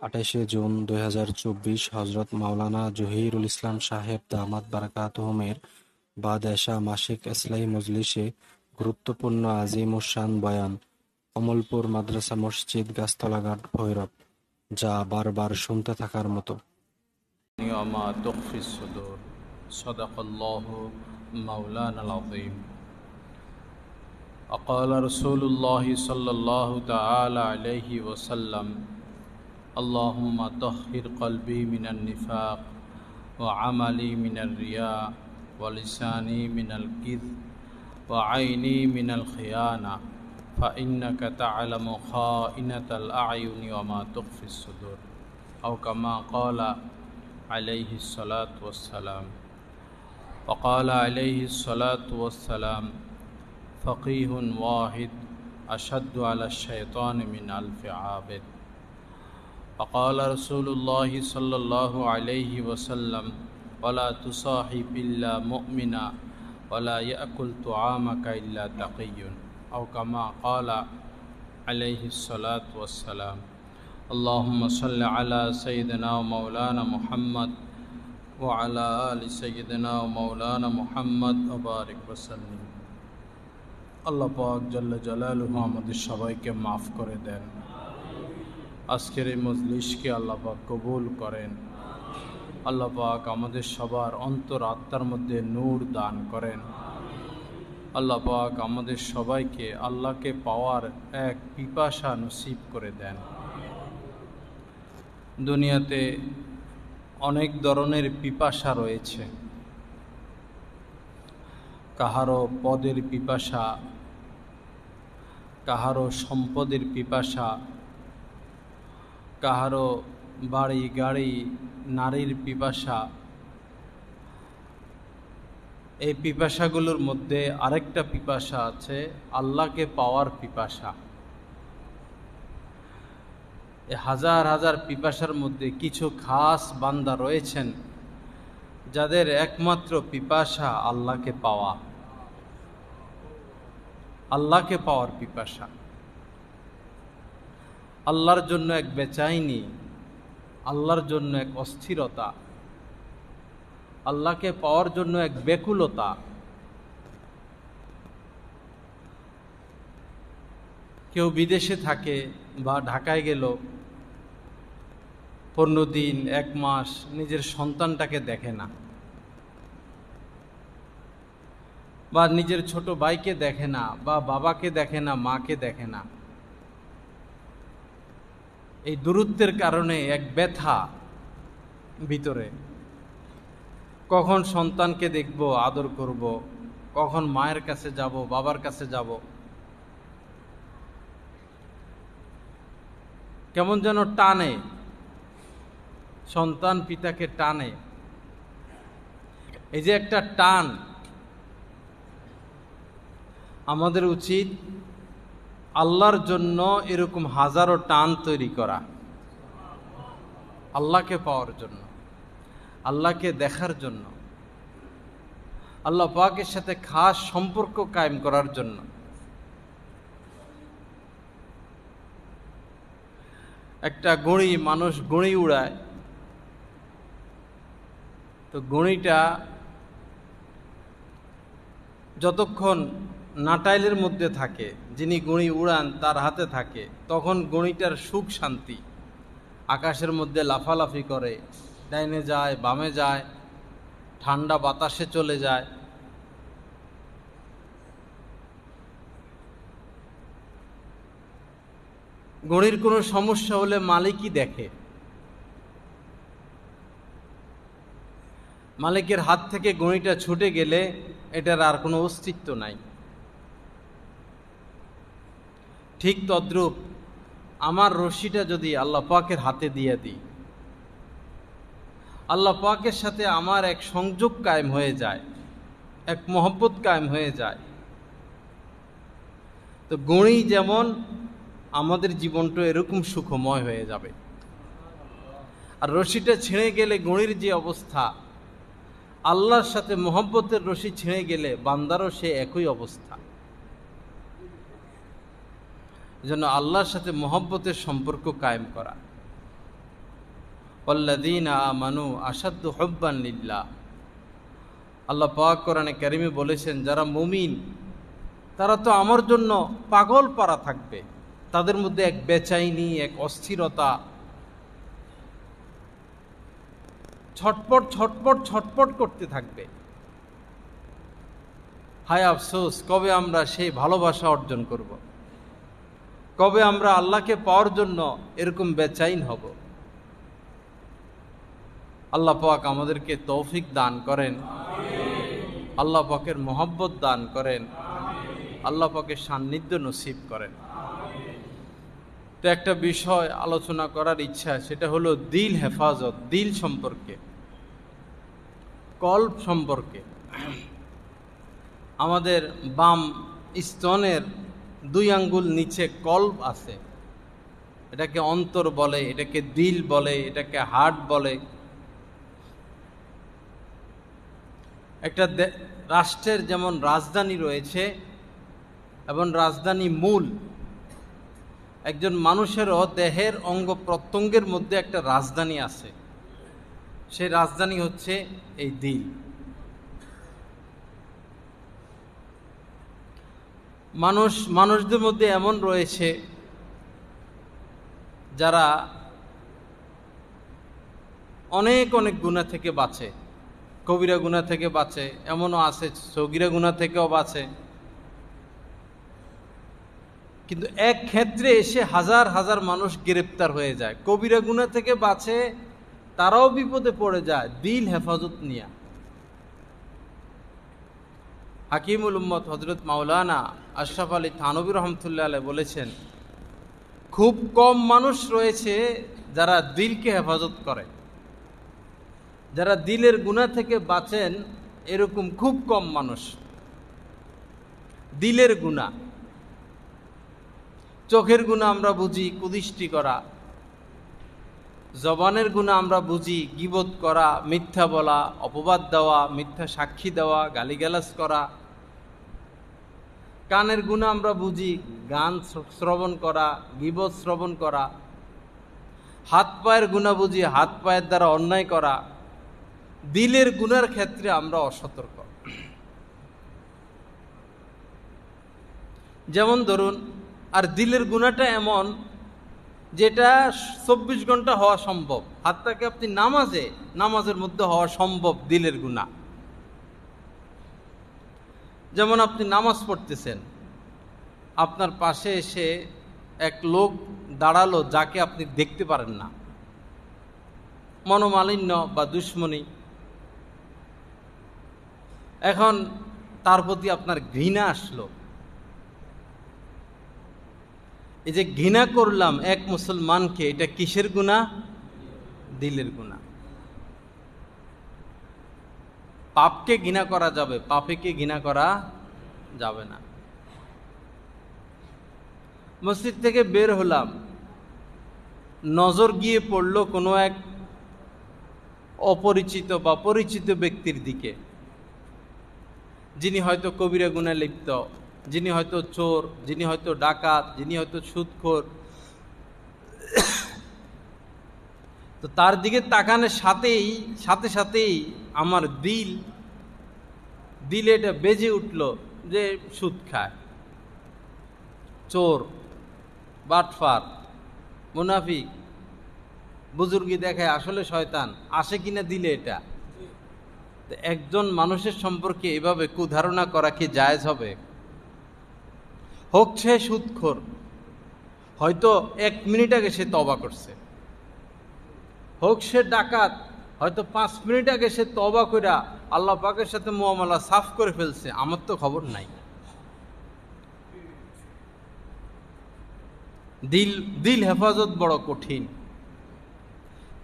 ২৮ June ২০২৪ হজরত মাওলানা জহিরুল ইসলাম সাহেব দামাত বারাকাতুহুমের বাদ-এশা মাসিক ইসলাহি মজলিসে গুরুত্বপূর্ণ আজিমুশ-শান বয়ান। কমলপুর মাদ্রাসা মসজিদ, গাছতলা ঘাট, ভৈরব। যা বারবার শুনতে থাকার মতো। وما تخفي الصدور صدق الله مولانا العظيم وقال رسول الله صلى الله تعالى عليه وسلم اللهم طهر قلبي من النفاق وعملي من الرياء ولساني من الكذب وعيني من الخيانة فإنك تعلم خائنة الأعين وما تخفي الصدور أو كما قال عليه الصلاة والسلام وقال عليه الصلاة والسلام فقيه واحد أشد على الشيطان من ألف عابد وقال رسول الله صلى الله عليه وسلم ولا تصاحب إلا مؤمنا ولا يأكل طعامك إلا تقي أو كما قال عليه الصلاة والسلام اللهم صل على سيدنا ومولانا محمد وعلى آل سيدنا ومولانا محمد وبارك وسلم। আল্লাহ পাক জাল্লা জালালুহু আমাদের সবাইকে মাফ করে দেন। আজকের এই মজলিসকে আল্লাহ পাক কবুল করেন। আল্লাহ পাক আমাদের সবার অন্তর আত্মার মধ্যে নূর দান করেন। আল্লাহ পাক আমাদের সবাইকে আল্লাহকে পাওয়ার এক পিপাসা নসিব করে দেন। দুনিয়াতে অনেক ধরনের পিপাসা রয়েছে। কাহারো পদের পিপাসা, কাহারো সম্পদের পিপাসা, কাহারো বাড়ি গাড়ি নারীর পিপাসা। এই পিপাসাগুলোর মধ্যে আরেকটা পিপাসা আছে, আল্লাহকে পাওয়ার পিপাসা। হাজার হাজার পিপাসার মধ্যে কিছু খাস বান্দা রয়েছেন যাদের একমাত্র পিপাসা আল্লাহকে পাওয়া, আল্লাহকে পাওয়ার পিপাসা। আল্লাহর জন্য এক বেচাইনি, আল্লাহর জন্য এক অস্থিরতা, আল্লাহকে পাওয়ার জন্য এক ব্যাকুলতা। কেউ বিদেশে থাকে বা ঢাকায় গেল, 15 দিন 1 মাস নিজের সন্তানটাকে দেখে না, বা নিজের ছোট ভাইকে দেখে না, বা বাবাকে দেখে না, মাকে দেখে না। এই দূরত্বের কারণে এক ব্যথা ভিতরে। কখন সন্তানকে দেখব, আদর করব, কখন মায়ের কাছে যাব, বাবার কাছে যাব। কেমন যেন টানে, সন্তান পিতাকে টানে। এই যে একটা টান, আমাদের উচিত আল্লাহর জন্য এরকম হাজারো টান তৈরি করা, আল্লাহকে পাওয়ার জন্য, আল্লাহকে দেখার জন্য, আল্লাহ পাকের সাথে খাস সম্পর্ক কায়েম করার জন্য। একটা গড়ি, মানুষ গড়ি উড়ায়, তো গড়িটা যতক্ষণ নাটাইলের মধ্যে থাকে, যিনি গড়ি উড়ান তার হাতে থাকে, তখন গড়িটার সুখ শান্তি। আকাশের মধ্যে লাফালাফি করে, ডাইনে যায় বামে যায়, ঠান্ডা বাতাসে চলে যায়। গড়ির কোনো সমস্যা হলে মালিকই দেখে। মালিকের হাত থেকে গড়িটা ছুটে গেলে এটার আর কোনো অস্তিত্ব নাই। ঠিক তদ্রূপ আমার রশিটা যদি আল্লাহ পাকের হাতে দিয়ে দিই, আল্লাহ পাকের সাথে আমার এক সংযোগ কায়েম হয়ে যায়, এক মহব্বত কায়েম হয়ে যায়, তো গড়ি যেমন আমাদের জীবনটা এরকম সুখময় হয়ে যাবে। আর রশিটা ছিঁড়ে গেলে গড়ির যে অবস্থা, আল্লাহর সাথে মহব্বতের রশি ছিঁড়ে গেলে বান্দারও সে একই অবস্থা। জন্য আল্লাহর সাথে মহব্বতের সম্পর্ক কায়েম করা, ওয়াল্লাযীনা আমানু আশাদ্দু হুব্বান লিল্লাহ। আল্লাহ পাক কোরআনে কারিমে বলেছেন, যারা মুমিন তারা তো আমার জন্য পাগল পারা থাকবে। তাদের মধ্যে এক বেচাইনি, এক অস্থিরতা, ছটপট ছটপট ছটপট করতে থাকবে। হায় আফসোস, কবে আমরা সেই ভালোবাসা অর্জন করব? কবে আমরা আল্লাহকে পাওয়ার জন্য এরকম বেচাইন হব? আল্লাহ পাক আমাদেরকে তৌফিক দান করেন, আল্লাহ পাকের মহব্বত দান করেন, আল্লাহ পাকের সান্নিধ্য নসিব করেন। তো একটা বিষয় আলোচনা করার ইচ্ছা, সেটা হলো দিল হেফাজত, দিল সম্পর্কে, কল্ব সম্পর্কে। আমাদের বাম স্তনের 2 আঙ্গুল নিচে কল্ব আছে। এটাকে অন্তর বলে, এটাকে দিল বলে, এটাকে হার্ট বলে। একটা রাষ্ট্রের যেমন রাজধানী রয়েছে এবং রাজধানী মূল, একজন মানুষেরও দেহের অঙ্গ প্রত্যঙ্গের মধ্যে একটা রাজধানী আছে। সেই রাজধানী হচ্ছে এই দিল। মানুষদের মধ্যে এমন রয়েছে যারা অনেক অনেক গুনাহ থেকে বাঁচে, কবিরা গুনাহ থেকে বাঁচে, এমনও আছে সগীরা গুনাহ থেকেও বাঁচে। কিন্তু এক ক্ষেত্রে এসে হাজার হাজার মানুষ গ্রেপ্তার হয়ে যায়। কবিরা গুনাহ থেকে বাঁচে, তারাও বিপদে পড়ে যায় দিল হেফাজত নিয়ে। হাকিমুল উম্মত হযরত মাওলানা আশরাফ আলী থানভী রহমতুল্লাহ আলাইহি বলেছেন, খুব কম মানুষ রয়েছে যারা দিলকে হেফাজত করে, যারা দিলের গুনাহ থেকে বাঁচেন, এরকম খুব কম মানুষ। দিলের গুনাহ, চোখের গুনাহ আমরা বুঝি কুদৃষ্টি করা, জবানের গুনাহ আমরা বুঝি গীবত করা, মিথ্যা বলা, অপবাদ দেওয়া, মিথ্যা সাক্ষী দেওয়া, গালিগালাজ করা। কানের গুনাহ আমরা বুঝি গান শ্রবণ করা, গীবত শ্রবণ করা। হাত পায়ের গুনাহ বুঝি হাত পায়ের দ্বারা অন্যায় করা। দিলের গুনার ক্ষেত্রে আমরা অসতর্ক। যেমন ধরুন, আর দিলের গুনাহটা এমন যেটা 24 ঘন্টা হওয়া সম্ভব। হাতটাকে আপনি নামাজের মধ্যে হওয়া সম্ভব দিলের গুনাহ। যেমন আপনি নামাজ পড়তেছেন, আপনার পাশে এসে এক লোক দাঁড়ালো যাকে আপনি দেখতে পারেন না, মনোমালিন্য বা দুশ্মনী। এখন তার প্রতি আপনার ঘৃণা আসলো। এই যে ঘৃণা করলাম এক মুসলমানকে, এটা কিসের গুনাহ? দিলের গুনাহ। পাপকে ঘৃণা করা যাবে, পাপীকে ঘৃণা করা যাবে না। মসজিদ থেকে বের হলাম, নজর গিয়ে পড়লো কোনো এক অপরিচিত বা পরিচিত ব্যক্তির দিকে, যিনি হয়তো কবিরা গুনাহে লিপ্ত, যিনি হয়তো চোর, যিনি হয়তো ডাকাত, যিনি হয়তো সুদখোর। তো তার দিকে তাকানোর সাথে সাথেই আমার দিলে এটা বেজে উঠল যে সুদ খায়, চোর, বাটফার, মুনাফিক, বুজুর্গি দেখায়, আসলে শয়তান। আসে কিনা দিলে এটা? একজন মানুষের সম্পর্কে এভাবে কুধারণা করা কি জায়েজ হবে? হোক সে সুদখোর, হয়তো 1 মিনিট আগে সে তওবা করছে। হোক সে ডাকাত, হয়তো 5 মিনিট আগে সে তওবা কইরা আল্লাহ পাকের সাথে মুআমালা সাফ করে ফেলছে, আমার তো খবর নাই। দিল হেফাজত বড় কঠিন।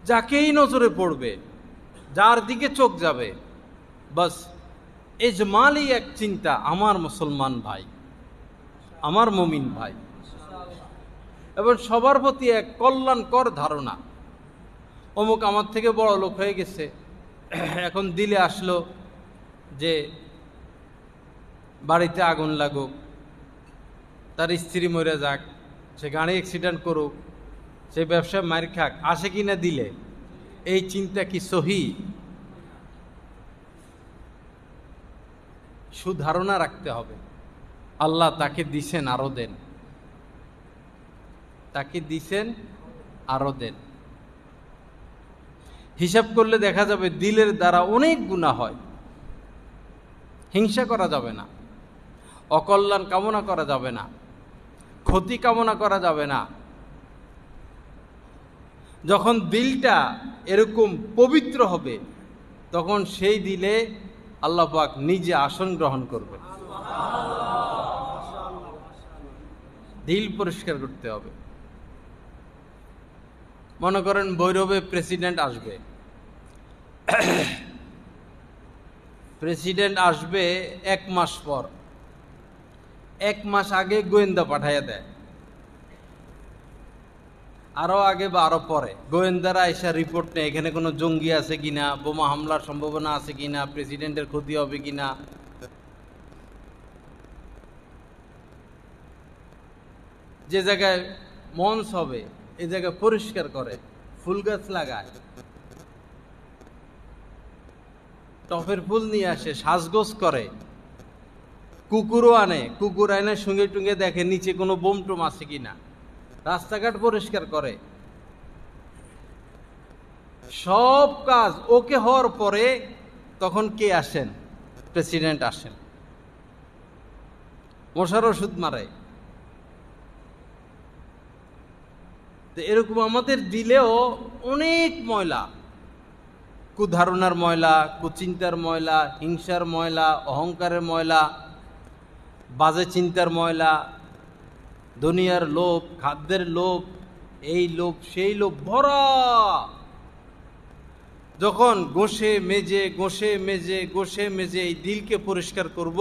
যাকেই নজরে পড়বে, যার দিকে চোখ যাবে, বাস এজমালি এক চিন্তা, আমার মুসলমান ভাই, আমার মুমিন ভাই, এবং সবার প্রতি এক কল্যাণকর ধারণা। অমুক আমার থেকে বড় লোক হয়ে গেছে, এখন দিলে আসলো যে বাড়িতে আগুন লাগুক, তার স্ত্রী মরে যাক, সে গাড়ি অ্যাক্সিডেন্ট করুক, সে ব্যবসায় মার খাক, আসে কিনা দিলে? এই চিন্তা কি সহি? সুধারণা রাখতে হবে। আল্লাহ তাকে দিছেন, আরো দেন, তাকে দিছেন, আরো দেন। হিসাব করলে দেখা যাবে দিলের দ্বারা অনেক গুনাহ হয়। হিংসা করা যাবে না, অকল্যাণ কামনা করা যাবে না, ক্ষতি কামনা করা যাবে না। যখন দিলটা এরকম পবিত্র হবে, তখন সেই দিলে আল্লাহ পাক নিজে আসন গ্রহণ করবে। দিল পরিষ্কার করতে হবে। মনে করেন ভৈরবে প্রেসিডেন্ট আসবে, প্রেসিডেন্ট আসবে 1 মাস পর। 1 মাস আগে গোয়েন্দা পাঠাইয়া দেয়, আরো আগে বা আরো পরে গোয়েন্দারা এসে রিপোর্ট নেয় এখানে কোনো জঙ্গি আছে কিনা, বোমা হামলার সম্ভাবনা আছে কিনা, প্রেসিডেন্টের ক্ষতি হবে কিনা। যে জায়গায় মঞ্চ হবে এই জায়গায় পরিষ্কার করে, ফুল গাছ লাগায়, টফের ফুল নিয়ে আসে, সাজগোজ করে, কুকুরও আনে, কুকুর আনে সঙ্গে টুঙ্গে দেখে নিচে কোনো বোম টোম আছে কিনা, রাস্তাঘাট পরিষ্কার করে। সব কাজ ওকে হওয়ার পরে তখন কে আসেন? প্রেসিডেন্ট আসেন, মশার ওষুধ মারে। তো এরকম আমাদের দিলেও অনেক ময়লা, কুধারণার ময়লা, কুচিন্তার ময়লা, হিংসার ময়লা, অহংকারের ময়লা, বাজে চিন্তার ময়লা, দুনিয়ার লোভ, খাদ্যের লোভ, এই লোভ সেই লোভ ভরা। যখন ঘষে মেজে এই দিলকে পরিষ্কার করব,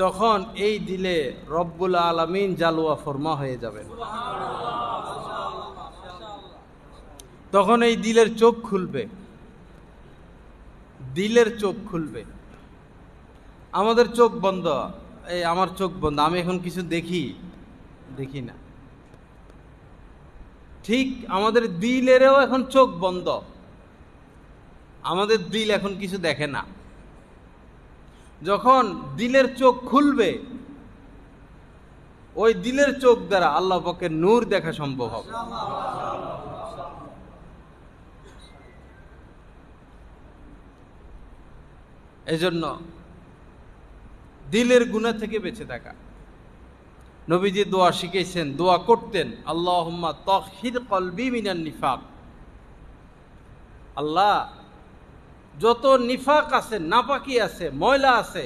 তখন এই দিলে রব্বুল আলামিন জালুয়া ফরমা হয়ে যাবেন। তখন এই দিলের চোখ খুলবে, দিলের চোখ খুলবে। আমাদের চোখ বন্ধ, এই আমার চোখ বন্ধ, আমি এখন কিছু দেখি না। ঠিক আমাদের দিলেরও এখন চোখ বন্ধ, আমাদের দিল এখন কিছু দেখে না। যখন দিলের চোখ খুলবে, ওই দিলের চোখ দ্বারা আল্লাহ পাকের নূর দেখা সম্ভব হবে। এজন্য দিলের গুনাহ থেকে বেঁচে থাকা। নবীজি দোয়া শিখেছেন, দোয়া করতেন, আল্লাহুম্মা তাহহির কলবি মিনান নিফাক। আল্লাহ, যত নিফাক আছে, নাপাকি আছে, ময়লা আছে,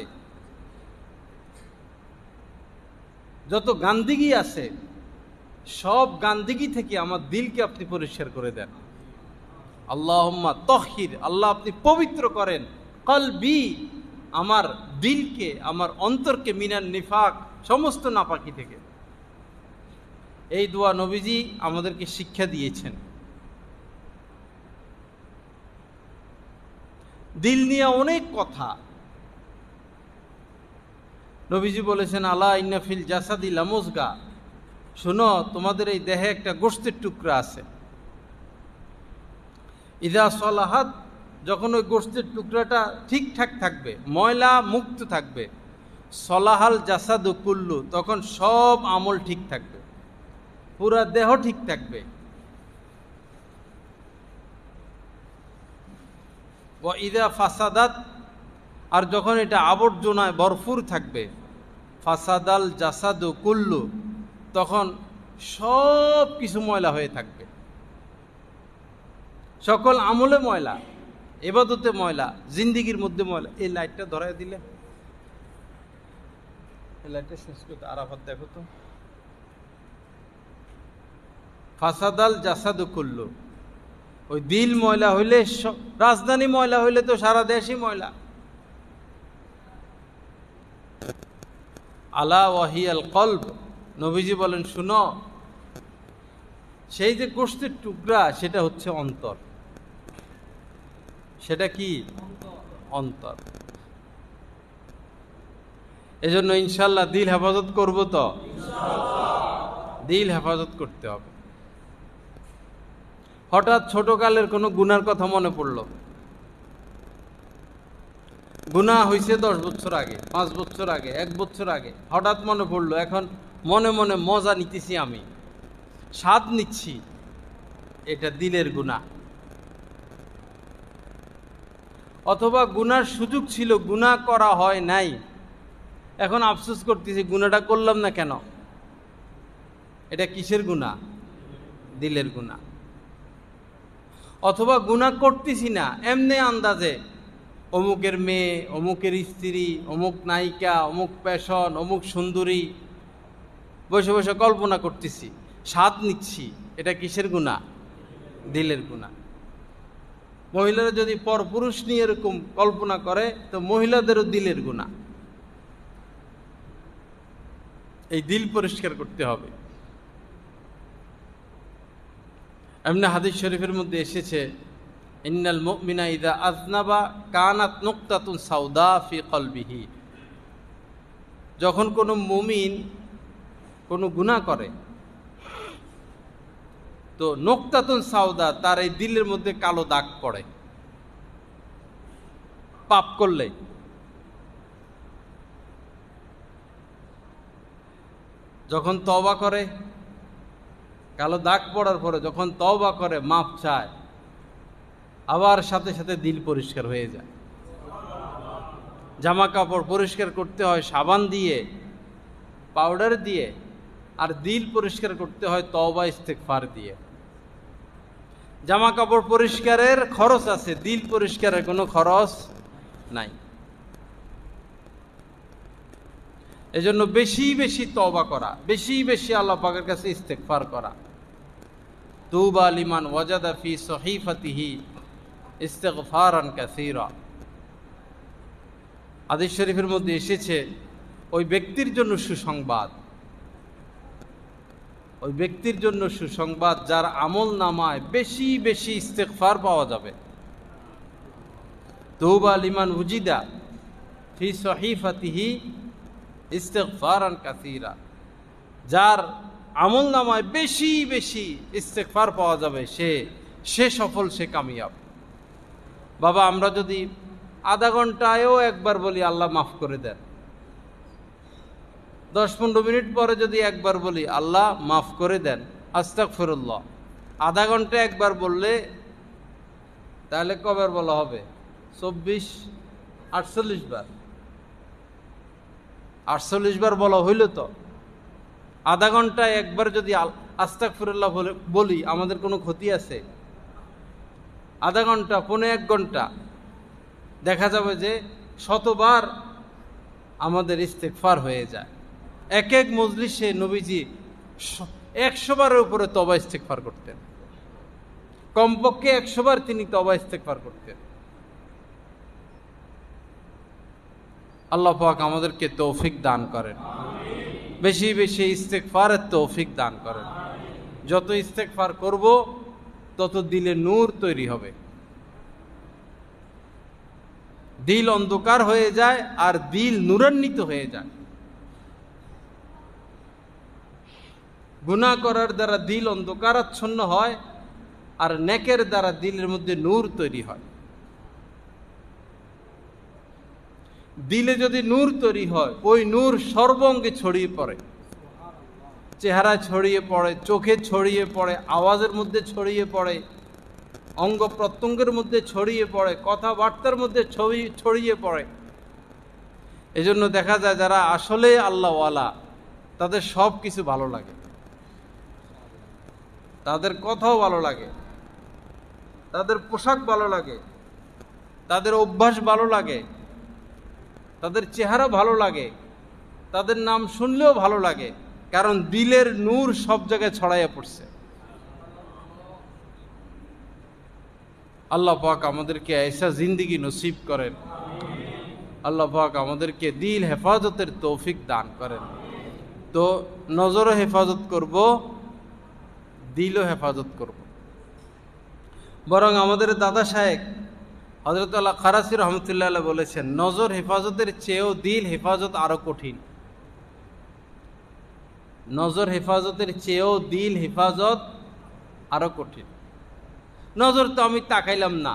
যত গান্দিগি আছে, সব গান্দিগি থেকে আমার দিলকে আপনি পরিষ্কার করে দেন। আল্লাহুম্মা তাহহির, আল্লাহ আপনি পবিত্র করেন, কলবি, আমার দিলকে, আমার অন্তরকে, মিনান নিফাক, সমস্ত নাপাকি থেকে। এই দোয়া নবীজি আমাদেরকে শিক্ষা দিয়েছেন। দিল নিয়ে অনেক কথা নবীজি বলেছেন, আলা ইন্না ফিল জাসাদি লামুজগা, শোনো তোমাদের এই দেহে একটা গোশতের টুকরা আছে, ইদা সলাহাত, যখন ওই গোশতের টুকরাটা ঠিকঠাক থাকবে, ময়লা মুক্ত থাকবে, সলাহাল জাসাদু কুল্লু, তখন সব আমল ঠিক থাকবে, পুরা দেহ ঠিক থাকবে। ও ইদা ফাসাদাত, আর যখন এটা আবর্জনায় ভরপুর থাকবে, ফাসাদাল জাসাদু কুল্লু, তখন সব কিছু ময়লা হয়ে থাকবে, সকল আমলে ময়লা, ইবাদতে ময়লা, জিন্দিগির মধ্যে ময়লা। এই লাইটটা ধরাই দিলে, এই লাইটটা শেষ করতে, আরাফাত দেখো তো। ফাসাদাল জাসাদু কুল্লু, ওই দিল ময়লা হইলে, রাজধানী ময়লা হইলে তো সারা দেশই ময়লা। আলা ওয়াহিয়াল কলব, নবীজি বলেন শুনো, সেই যে গোশতের টুকরা, সেটা হচ্ছে অন্তর। সেটা কি? অন্তর। এজন্য ইনশাআল্লাহ দিল হেফাজত করব তো, দিল হেফাজত করতে হবে। হঠাৎ ছোটকালের কোনো গুনার কথা মনে পড়ল, গুনাহ হয়েছে 10 বছর আগে, 5 বছর আগে, 1 বছর আগে, হঠাৎ মনে পড়লো, এখন মনে মনে মজা নিতেছি, আমি স্বাদ নিচ্ছি, এটা দিলের গুনাহ। অথবা গুনার সুযোগ ছিল, গুনাহ করা হয় নাই, এখন আফসোস করতেছি গুনাহটা করলাম না কেন। এটা কিসের গুনাহ? দিলের গুনাহ। অথবা গুনাহ করতেছি না, এমনি আন্দাজে অমুকের মেয়ে, অমুকের স্ত্রী, অমুক নায়িকা, অমুক প্যাশন, অমুক সুন্দরী, বসে বসে কল্পনা করতেছি, স্বাদ নিচ্ছি, এটা কিসের গুনাহ? দিলের গুনাহ। মহিলারা যদি পরপুরুষ নিয়ে এরকম কল্পনা করে তো মহিলাদেরও দিলের গুনাহ। এই দিল পরিষ্কার করতে হবে। এমনি হাদিস শরীফের মধ্যে এসেছে, ইন্নাল মুমিনা ইযা আযনাবা কানাত নুকতাতুন সাউদা ফি কলবিহি। যখন কোনো মুমিন কোনো গুনাহ করে তো নুকতাতুন সাউদা, তার এই দিলের মধ্যে কালো দাগ পড়ে। পাপ করলে যখন তওবা করে, কালো দাগ পড়ার পরে যখন তওবা করে, মাফ চায়, আবার সাথে সাথে দিল পরিষ্কার হয়ে যায়। জামা কাপড় পরিষ্কার করতে হয় সাবান দিয়ে, পাউডার দিয়ে, আর দিল পরিষ্কার করতে হয় তওবা ইস্তেগফার দিয়ে। জামা কাপড় পরিষ্কারের খরচ আছে, দিল পরিষ্কারের কোনো খরচ নাই। এজন্য বেশি বেশি তওবা করা, বেশি বেশি আল্লাহ পাকের কাছে ইস্তেগফার করা। তুবা লিমান ওয়াজাদা ফি সহিফাতিহি ইস্তিগফারান কাসীরা। হাদিস শরীফের মধ্যে এসেছে, ওই ব্যক্তির জন্য সুসংবাদ, ওই ব্যক্তির জন্য সুসংবাদ যার আমল নামায় বেশি বেশি ইস্তিগফার পাওয়া যাবে। তুবা লিমান উজিদা ফি সহিফাতিহি ইস্তিগফারান কাসীরা। যার আমল নামায় বেশি বেশি ইস্তেগফার পাওয়া যাবে, সে সফল, সে কামিয়াব। বাবা, আমরা যদি আধা ঘন্টায়ও একবার বলি আল্লাহ মাফ করে দেন, 10-15 মিনিট পরে যদি একবার বলি আল্লাহ মাফ করে দেন, আস্তাগফিরুল্লাহ, আধা ঘন্টা একবার বললে তাহলে কবার বলা হবে? 48 বার। 48 বার বলা হইল তো। আধা ঘন্টায় একবার যদি আস্তাগফিরুল্লাহ বলি, আমাদের কোনো ক্ষতি আছে? আধা ঘন্টা, 1.5 ঘন্টা, দেখা যাবে যে শতবার আমাদের ইস্তেগফার হয়ে যায়। এক এক মজলিসে নবীজি 100 বারের উপরে তওবা ইস্তেগফার করতেন, কমপক্ষে 100 বার তিনি তওবা ইস্তেগফার করতেন। আল্লাহ পাক আমাদেরকে তৌফিক দান করেন, বেশি বেশি ইস্তেগফারের তৌফিক দান করেন। যত ইস্তেগফার করব তত দিলে নূর তৈরি হবে। দিল অন্ধকার হয়ে যায় আর দিল নূরান্বিত হয়ে যায়। গুনাহ করার দ্বারা দিল অন্ধকারাচ্ছন্ন হয় আর নেকের দ্বারা দিলের মধ্যে নূর তৈরি হয়। দিলে যদি নূর তৈরি হয়, ওই নূর সর্বাঙ্গে ছড়িয়ে পড়ে, চেহারায় ছড়িয়ে পড়ে, চোখে ছড়িয়ে পড়ে, আওয়াজের মধ্যে ছড়িয়ে পড়ে, অঙ্গ প্রত্যঙ্গের মধ্যে ছড়িয়ে পড়ে, কথাবার্তার মধ্যে ছড়িয়ে পড়ে। এজন্য দেখা যায় যারা আসলে আল্লাহওয়ালা তাদের সব কিছু ভালো লাগে, তাদের কথাও ভালো লাগে, তাদের পোশাক ভালো লাগে, তাদের অভ্যাস ভালো লাগে, তাদের চেহারা ভালো লাগে, তাদের নাম শুনলেও ভালো লাগে, কারণ দিলের নূর সব জায়গায় ছড়াইয়া পড়ছে। আল্লাহ পাক আমাদেরকে ऐसा জিন্দেগি নসিব করেন, আল্লাহ পাক আমাদেরকে দিল হেফাজতের তৌফিক দান করেন। তো নজরও হেফাজত করব, দিলও হেফাজত করব। বরং আমাদের দাদা সাহেব হযরত আল্লাহ খারাসি রহমতুল্লাহ আলাইহি বলেছেন, নজর হেফাজতের চেয়েও দিল হেফাজত আরো কঠিন। নজর হেফাজতের চেয়েও দিল হেফাজত আরো কঠিন। নজর তো আমি তাকাইলাম না,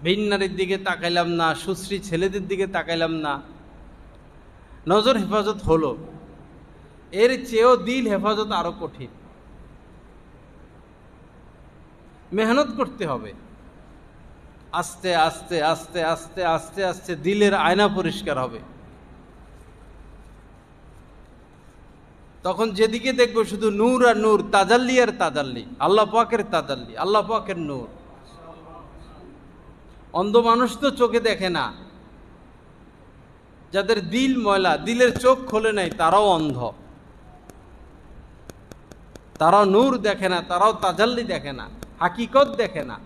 ভিন্নারীর দিকে তাকাইলাম না, সুশ্রী ছেলেদের দিকে তাকাইলাম না, নজর হেফাজত হলো। এর চেয়েও দিল হেফাজত আরো কঠিন, মেহনত করতে হবে। আস্তে আস্তে আস্তে আস্তে আস্তে আস্তে দিলের আয়না পরিষ্কার হবে। তখন যেদিকে দেখবো শুধু নূর আর নূর, তাজাল্লি আর তাজাল্লি, আল্লাহ পাকের তাজাল্লি, আল্লাহ পাকের নূর। অন্ধ মানুষ তো চোখে দেখে না, যাদের দিল ময়লা, দিলের চোখ খোলে নাই, তারাও অন্ধ, তারাও নূর দেখে না, তারাও তাজাল্লি দেখে না, হাকিকত দেখে না।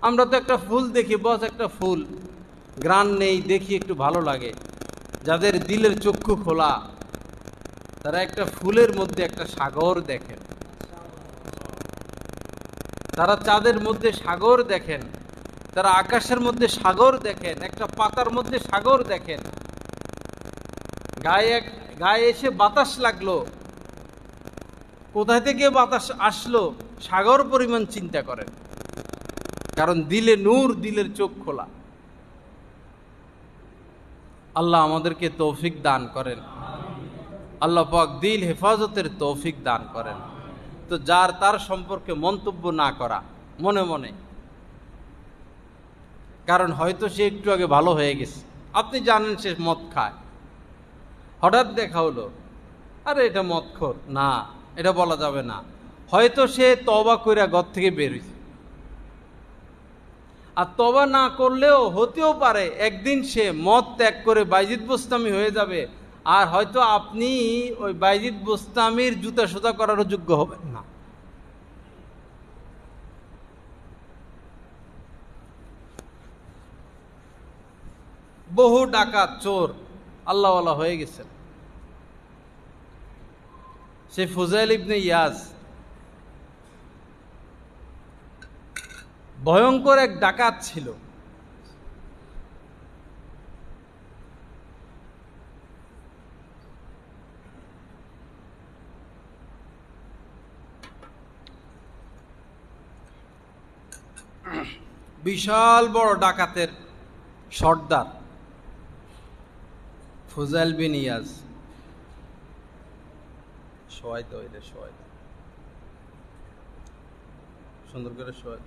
আমরা তো একটা ফুল দেখি, বস একটা ফুল, গ্রান নেই, দেখি একটু ভালো লাগে। যাদের দিলের চক্ষু খোলা, তারা একটা ফুলের মধ্যে একটা সাগর দেখেন, তারা চাঁদের মধ্যে সাগর দেখেন, তারা আকাশের মধ্যে সাগর দেখেন, একটা পাতার মধ্যে সাগর দেখেন। গায়ে এসে বাতাস লাগলো, কোথায় থেকে বাতাস আসলো, সাগর পরিমাণ চিন্তা করেন, কারণ দিলে নূর, দিলের চোখ খোলা। আল্লাহ আমাদেরকে তৌফিক দান করেন, আল্লাহ পাক দিল হেফাজতের তৌফিক দান করেন। তো যার তার সম্পর্কে মন্তব্য না করা মনে মনে, কারণ হয়তো সে একটু আগে ভালো হয়ে গেছে, আপনি জানেন সে মদ খায়, হঠাৎ দেখা হলো, আরে এটা মদখোর, না এটা বলা যাবে না। হয়তো সে তওবা কইরা ঘর থেকে বের হইছে, আর তওবা না করলেও হতেও পারে একদিন সে মদ ত্যাগ করে বাইজিদ বোস্তামি হয়ে যাবে, আর হয়তো আপনি ওই বাইজিদ বোস্তামির জুতা সোজা করারও যোগ্য হবেন না। বহু ডাকাত চোর আল্লাহওয়ালা হয়ে গেছেন। সে ফুজাইল ইবনে ইয়াজ ভয়ঙ্কর এক ডাকাত ছিল। বিশাল বড় ডাকাতের সর্দার ফুজাইল বিন ইয়াজ। সুন্দর করে শোয়।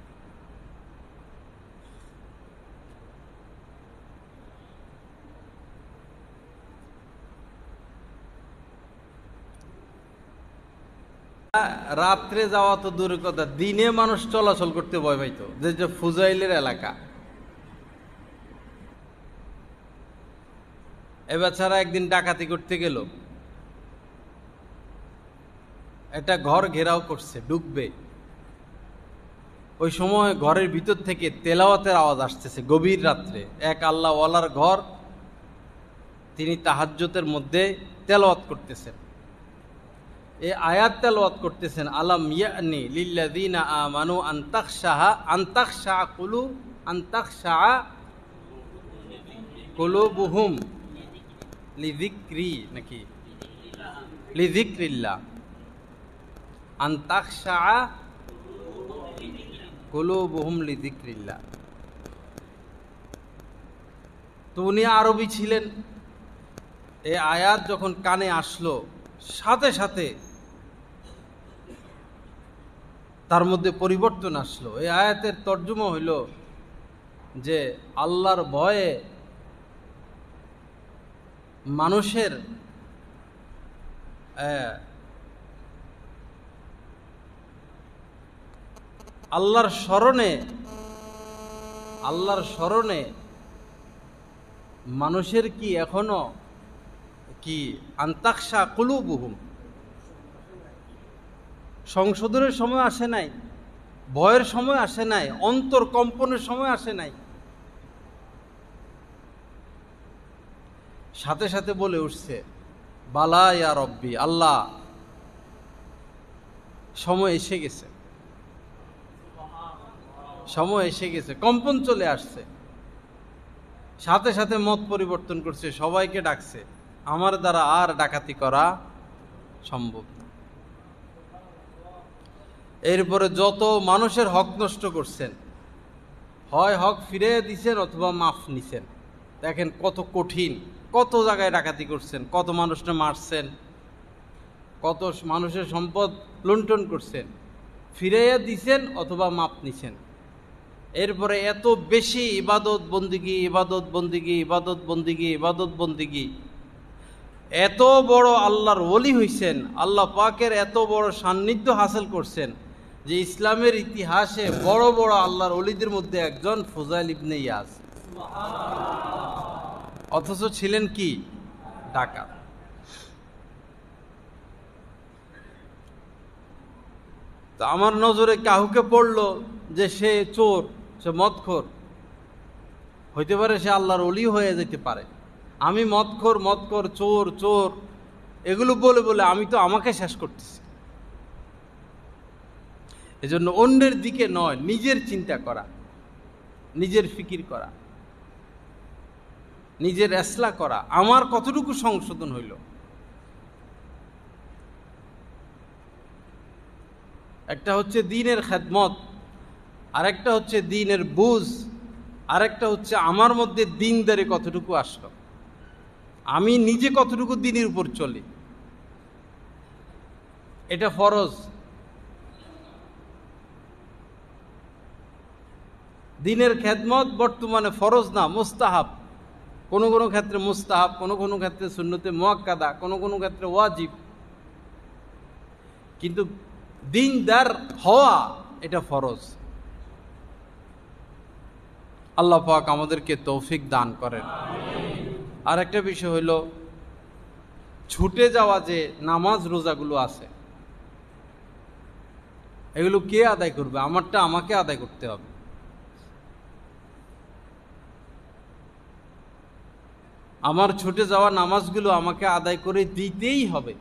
রাত্রে যাওয়া তো দূরের কথা, দিনে মানুষ চলাচল করতে ভয় পাইতো, যে ফুজাইলের এলাকা। এ বেচারা একদিন ডাকাতি করতে গেল, একটা ঘর ঘেরাও করছে, ঢুকবে। ওই সময় ঘরের ভিতর থেকে তেলাওয়াতের আওয়াজ আসতেছে, গভীর রাত্রে। এক আল্লাহ ওয়ালার ঘর, তিনি তাহাজ্জুদের মধ্যে তেলাওয়াত করতেছেন। এই আয়াত তেলাওয়াত করতেছেন, আলাম ইয়ানি লিল্লাযিনা আমানু আন তাখশা কুলুবুহুম লিযিকরি, নাকি লিযিকরিল্লাহ, আন তাখশা কুলুবুহুম লিযিকরিল্লাহ। তো উনি আরবি ছিলেন। এই আয়াত যখন কানে আসলো, সাথে সাথে তার মধ্যে পরিবর্তন আসলো। এই আয়াতের তর্জমা হইল যে আল্লাহর ভয়ে মানুষের আল্লাহর স্মরণে মানুষের কি এখনো কি আন্তাকশা কুলুবুহুম, সংশোধনের সময় আসে নাই, ভয়ের সময় আসে নাই, অন্তর কম্পনের সময় আসে নাই। সাথে সাথে বলে উঠছে, বালা ইয়া রব্বি, আল্লাহ সময় এসে গেছে, সময় এসে গেছে, কম্পন চলে আসছে। সাথে সাথে মত পরিবর্তন করছে, সবাইকে ডাকছে, আমার দ্বারা আর ডাকাতি করা সম্ভব না। এরপরে যত মানুষের হক নষ্ট করছেন, হয় হক ফিরে দিছেন অথবা মাফ নিছেন। দেখেন কত কঠিন, কত জায়গায় ডাকাতি করছেন, কত মানুষকে মারছেন, কত মানুষের সম্পদ লুণ্ঠন করছেন, ফিরাইয়া দিছেন অথবা মাপ নিছেন। এরপরে এত বেশি ইবাদত বন্দিগি, ইবাদত বন্দিগি, ইবাদত বন্দিগি, ইবাদত বন্দিগি, এত বড় আল্লাহর ওলি হইছেন, আল্লাহ পাকের এত বড় সান্নিধ্য হাসিল করছেন যে ইসলামের ইতিহাসে বড় বড় আল্লাহর ওলিদের মধ্যে একজন ফুজাইল ইবনে ইয়াস। অথচ ছিলেন কি? ডাকাত। তা আমার নজরে কাহুকে পড়লো যে সে চোর, সে মদখোর, হইতে পারে সে আল্লাহর ওলি হয়ে যেতে পারে। আমি মদখোর, মদখোর, চোর, চোর এগুলো বলে বলে আমি তো আমাকে শেষ করতেছি। এজন্য অন্যের দিকে নয়, নিজের চিন্তা করা, নিজের ফিকির করা, নিজের এসলা করা, আমার কতটুকু সংশোধন হইল। একটা হচ্ছে দ্বীনের খেদমত, আরেকটা হচ্ছে দ্বীনের বুঝ, আরেকটা হচ্ছে আমার মধ্যে দ্বীনদারি কতটুকু আসলো, আমি নিজে কতটুকু দ্বীনের উপর চলি। এটা ফরজ। দ্বীনের খেদমত বর্তমানে ফরজ না, মুস্তাহাব। কোনো কোনো ক্ষেত্রে মুস্তাহাব, কোনো কোনো ক্ষেত্রে সুন্নতে মুআক্কাদা, কোনো কোনো ক্ষেত্রে ওয়াজিব। কিন্তু দ্বীনদার হওয়া এটা ফরজ। আল্লাহ পাক আমাদেরকে তৌফিক দান করেন। আর একটা বিষয় হইল, ছুটে যাওয়া যে নামাজ রোজাগুলো আছে, এগুলো কে আদায় করবে? আমারটা আমাকে আদায় করতে হবে। আমার ছুটে যাওয়া নামাজগুলো আমাকে আদায় করে দিতেই হবে।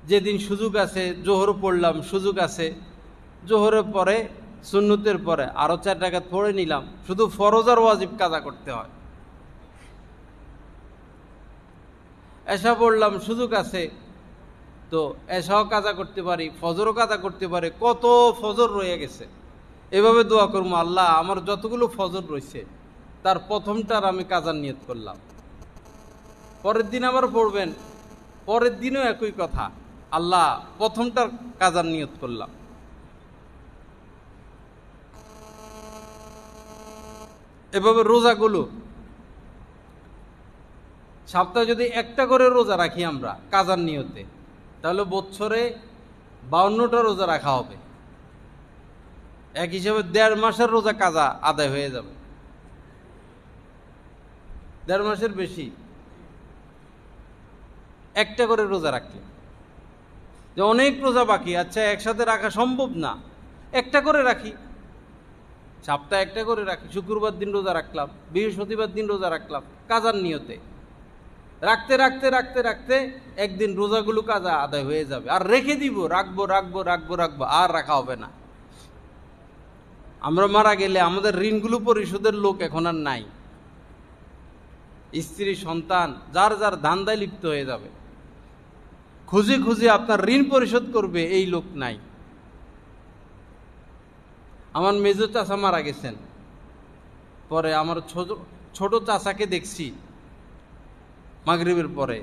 যেদিন সুযোগ আছে, জোহর পড়লাম, সুযোগ আছে, জোহরের পরে সুন্নতের পরে আরো 4 রাকাত পড়ে নিলাম। শুধু ফরজ আর ওয়াজিব কাজা করতে হয়। এশা পড়লাম, সুযোগ আছে তো এশাও কাজা করতে পারি, ফজরও কাজা করতে পারি। কত ফজর রয়ে গেছে, এভাবে দোয়া করবো, আল্লাহ আমার যতগুলো ফজর রয়েছে তার প্রথমটার আমি কাজার নিয়ত করলাম। পরের দিন আবার পড়বেন, পরের দিনও একই কথা, আল্লাহ প্রথমটার কাজার নিয়ত করলাম। এভাবে রোজাগুলো সপ্তাহে যদি একটা করে রোজা রাখি আমরা কাজার নিয়তে, তাহলে বছরে 52টা রোজা রাখা হবে। এক হিসাবে 1.5 মাসের রোজা কাজা আদায় হয়ে যাবে। 1.5 মাসের বেশি একটা করে রোজা রাখলে। যে অনেক রোজা বাকি, আচ্ছা একসাথে রাখা সম্ভব না, একটা করে রাখি, সপ্তাহে একটা করে রাখি। শুক্রবার দিন রোজা রাখলাম, বৃহস্পতিবার দিন রোজা রাখলাম কাজার নিয়তে। রাখতে রাখতে রাখতে রাখতে একদিন রোজাগুলো কাজা আদায় হয়ে যাবে। আর রেখে দিব, রাখবো রাখবো রাখবো রাখবো, আর রাখা হবে না। আমরা মারা গেলে আমাদের ঋণগুলো পরিশোধের লোক এখন আর নাই। স্ত্রী সন্তান যার যার ধান্দায় লিপ্ত হয়ে যাবে, খুঁজে খুঁজে আপনার ঋণ পরিশোধ করবে এই লোক নাই। আমার মেজো চাচা মারা গেছেন, পরে আমার ছোট চাচাকে দেখছি মাগরিবের পরে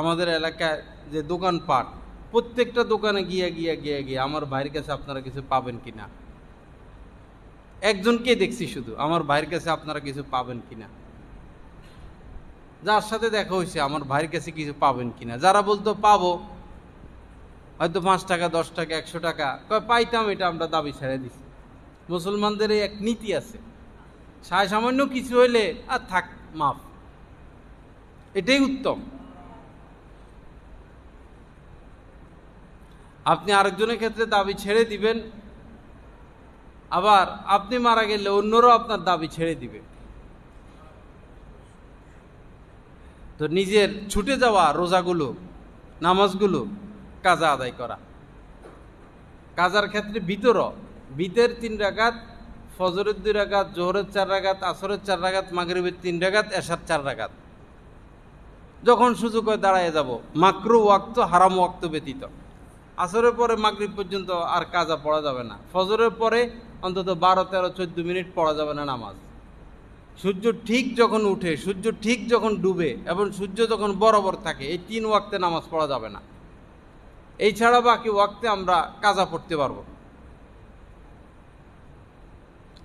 আমাদের এলাকায় যে দোকানপাট, প্রত্যেকটা দোকানে গিয়ে গিয়ে গিয়ে গিয়ে আমার ভাইয়ের কাছে আপনারা কিছু পাবেন কিনা। একজনকে দেখছি শুধু, আমার ভাইয়ের কাছে আপনারা কিছু পাবেন কিনা। যার সাথে দেখা হয়েছে আমার ভাইয়ের কাছে কিছু পাবেন কিনা। যারা বলতো পাবো, হয়তো 5 টাকা 10 টাকা 100 টাকা পাইতাম, এটা আমরা দাবি ছেড়ে দিছি। মুসলমানদের এক নীতি আছে, সামান্য কিছু হইলে আর থাক, মাফ, এটাই উত্তম। আপনি আরেকজনের ক্ষেত্রে দাবি ছেড়ে দিবেন, আবার আপনি মারা গেলে অন্যরাও আপনার দাবি ছেড়ে দিবে। তো নিজের ছুটে যাওয়া রোজাগুলো, নামাজগুলো কাজা আদায় করা। কাজার ক্ষেত্রে বিতের 3 রাকাত, ফজরের 2 রাকাত, জোহরের 4 রাকাত, আসরের 4 রাকাত, মাগরিবের 3 রাকাত, এশার 4 রাকাত। যখন সুযোগ হয় দাঁড়ায় যাব, মাকরু ওয়াক্ত, হারাম ওয়াক্ত ব্যতীত। আসরের পরে মাগরিব পর্যন্ত আর কাজা পড়া যাবে না। ফজরের পরে অন্তত 12, 13, 14 মিনিট পড়া যাবে না নামাজ। সূর্য ঠিক যখন উঠে, সূর্য ঠিক যখন ডুবে এবং সূর্য যখন বরাবর থাকে, এই 3 ওয়াক্তে নামাজ পড়া যাবে না। এই ছাড়া বাকি ওয়াক্তে আমরা কাজা পড়তে পারবো।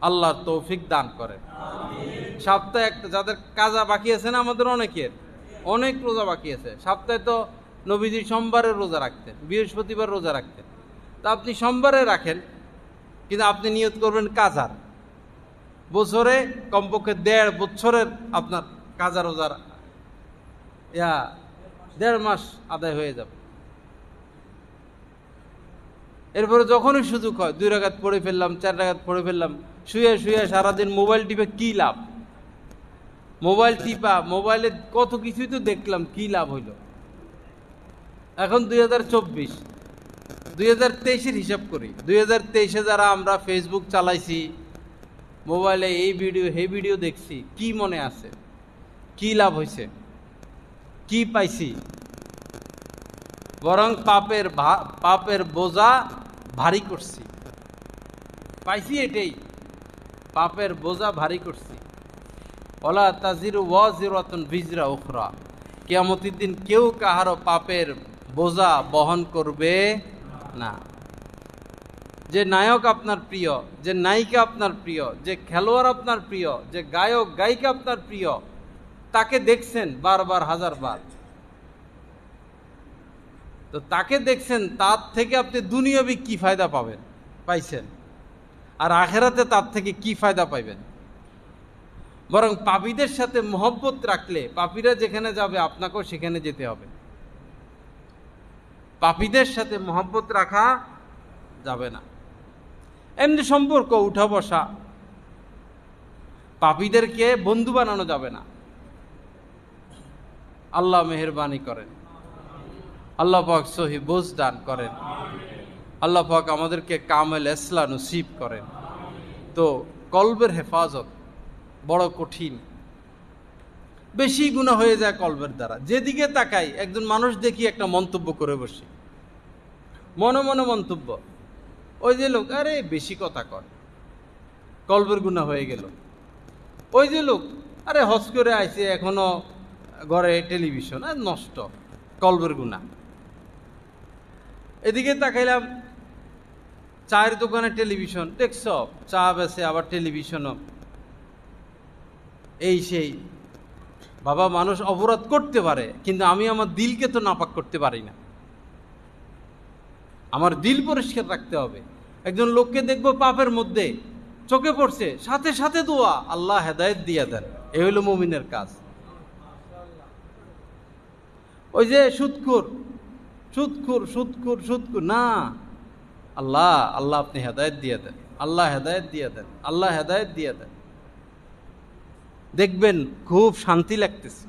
আল্লাহ তৌফিক দান করে। সপ্তাহে একটা, যাদের কাজা বাকি আছে না, আমাদের অনেকের অনেক রোজা বাকি আছে। সপ্তাহে তো নবীজি সোমবারের রোজা রাখতেন, বৃহস্পতিবার রোজা রাখতেন। তা আপনি সোমবারে রাখেন, কিন্তু আপনি নিয়ত করবেন কাজার। বছরে কমপক্ষে 1.5 বছরের আপনার কাজা রোজার 1.5 মাস আদায় হয়ে যাবে। এরপরে যখনই সুযোগ হয় 2 রাকাত পড়ে ফেললাম, 4 রাকাত পড়ে ফেললাম। শুয়ে শুয়ে সারাদিন মোবাইল টিপে কি লাভ? মোবাইল টিপা, মোবাইলে কত কিছুই তো দেখলাম, কি লাভ হইল? এখন 2024, 2023-এর হিসাব করি। 2023-এ যারা আমরা ফেসবুক চালাইছি, মোবাইলে এই ভিডিও সেই ভিডিও দেখছি, কি মনে আছে? কি লাভ হয়েছে? কি পাইছি? বরং পাপের বোঝা ভারী করছি। পাইছি এটাই, পাপের বোঝা ভারী করছি। ওয়ালা তাজিরু ওয়াজিরাতুন বিজরা উখরা, কিয়ামতের দিন কেউ কাহারও পাপের বোঝা বহন করবে না। যে নায়ক আপনার প্রিয়, যে নায়িকা আপনার প্রিয়, যে খেলোয়াড় আপনার প্রিয়, যে গায়ক গায়িকা আপনার প্রিয়, তাকে দেখছেন বারবার, 1000 বার, তো তাকে দেখছেন, তার থেকে আপনি দুনিয়াবি কি ফায়দা পাইছেন, আর আখেরাতে তার থেকে কি ফায়দা পাইবেন? বরং পাপীদের সাথে মহব্বত রাখলে, পাপীরা যেখানে যাবে আপনাকেও সেখানে যেতে হবে। পাপীদের সাথে মহব্বত রাখা যাবে না। এমনি সম্পর্ক উঠা বসা, পাপীদেরকে বন্ধু বানানো যাবে না। আল্লাহ মেহেরবানি করেন, আল্লাহ পাক সহি বুঝ দান করেন, আল্লাহ পাক আমাদেরকে কামেল ইসলাম নসিব করেন। তো কলবের হেফাজত বড় কঠিন, বেশি গুনাহ হয়ে যায় কলবের দ্বারা। যেদিকে তাকাই একজন মানুষ দেখি একটা মন্তব্য করে বসি, মনে মনে মন্তব্য, ওই যে লোক, আরে বেশি কথা কর, কলবের গুনাহ হয়ে গেল। ওই যে লোক, আরে হজ করে আইছে, এখনো ঘরে টেলিভিশন, আর নষ্ট, কলবের গুনাহ। এদিকে তাকাইলাম, চায়ের দোকানে টেলিভিশন, দেখছ চা বেছে আবার টেলিভিশনও, এই সেই। বাবা, মানুষ অপরাধ করতে পারে, কিন্তু আমি আমার দিলকে তো নাপাক করতে পারি না। আমার দিল পরিষ্কার রাখতে হবে। একজন লোককে দেখবো পাপের মধ্যে, চোখে পড়ছে, সাথে সাথে দোয়া, আল্লাহ হেদায়েত দিয়ে দেন। এই হলো মুমিনের কাজ। ওই যে সুদখোর, সুদখোর, সুদখোর, সুদখোর, না, আল্লাহ, আল্লাহ আপনি হেদায়েত দিয়ে দেন, আল্লাহ হেদায়েত দিয়ে দেন, আল্লাহ হেদায়েত দিয়ে দেন। দেখবেন খুব শান্তি লাগতেছে,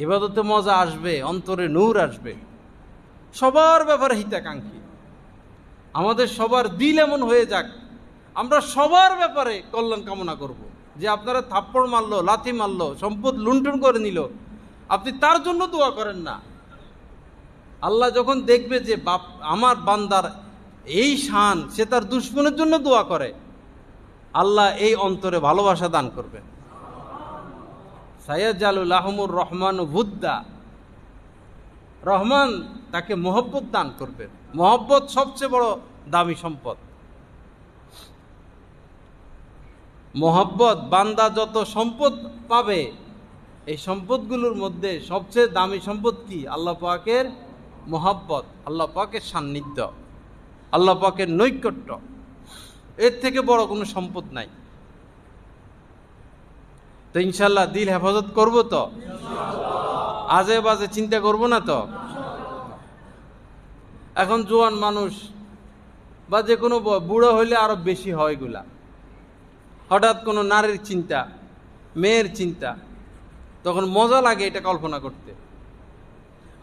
ইবাদতে মজা আসবে, অন্তরে নূর আসবে। সবার ব্যাপারে হিতাকাঙ্ক্ষী, আমাদের সবার দিল এমন হয়ে যাক, আমরা সবার ব্যাপারে কল্যাণ কামনা করব। যে আপনারা থাপ্পড় মারলো, লাথি মারলো, সম্পদ লুণ্ঠন করে নিল, আপনি তার জন্য দোয়া করেন না। আল্লাহ যখন দেখবে যে আমার বান্দার এই শান, সে তার দুশমনের জন্য দোয়া করে, আল্লাহ এই অন্তরে ভালোবাসা দান করবেন। সায়াজালুল আহমুর রহমান বুদ্দা, রহমান তাকে মহব্বত দান করবেন। মহব্বত সবচেয়ে বড় দামি সম্পদ। মহব্বত, বান্দা যত সম্পদ পাবে, এই সম্পদগুলোর মধ্যে সবচেয়ে দামি সম্পদ কি? আল্লাহ পাকের মহব্বত, আল্লাহ পাকের সান্নিধ্য, আল্লাহ পাকের নৈকট্য। এর থেকে বড় কোনো সম্পদ নাই। তো ইনশাল্লাহ দিল হেফাজত করবো তো, আজে বাজে চিন্তা করব না তো। এখন জোয়ান মানুষ বা যে কোনো বুড়ো হইলে আরো বেশি হয় এগুলা। হঠাৎ কোনো নারীর চিন্তা, মেয়ের চিন্তা, তখন মজা লাগে এটা কল্পনা করতে।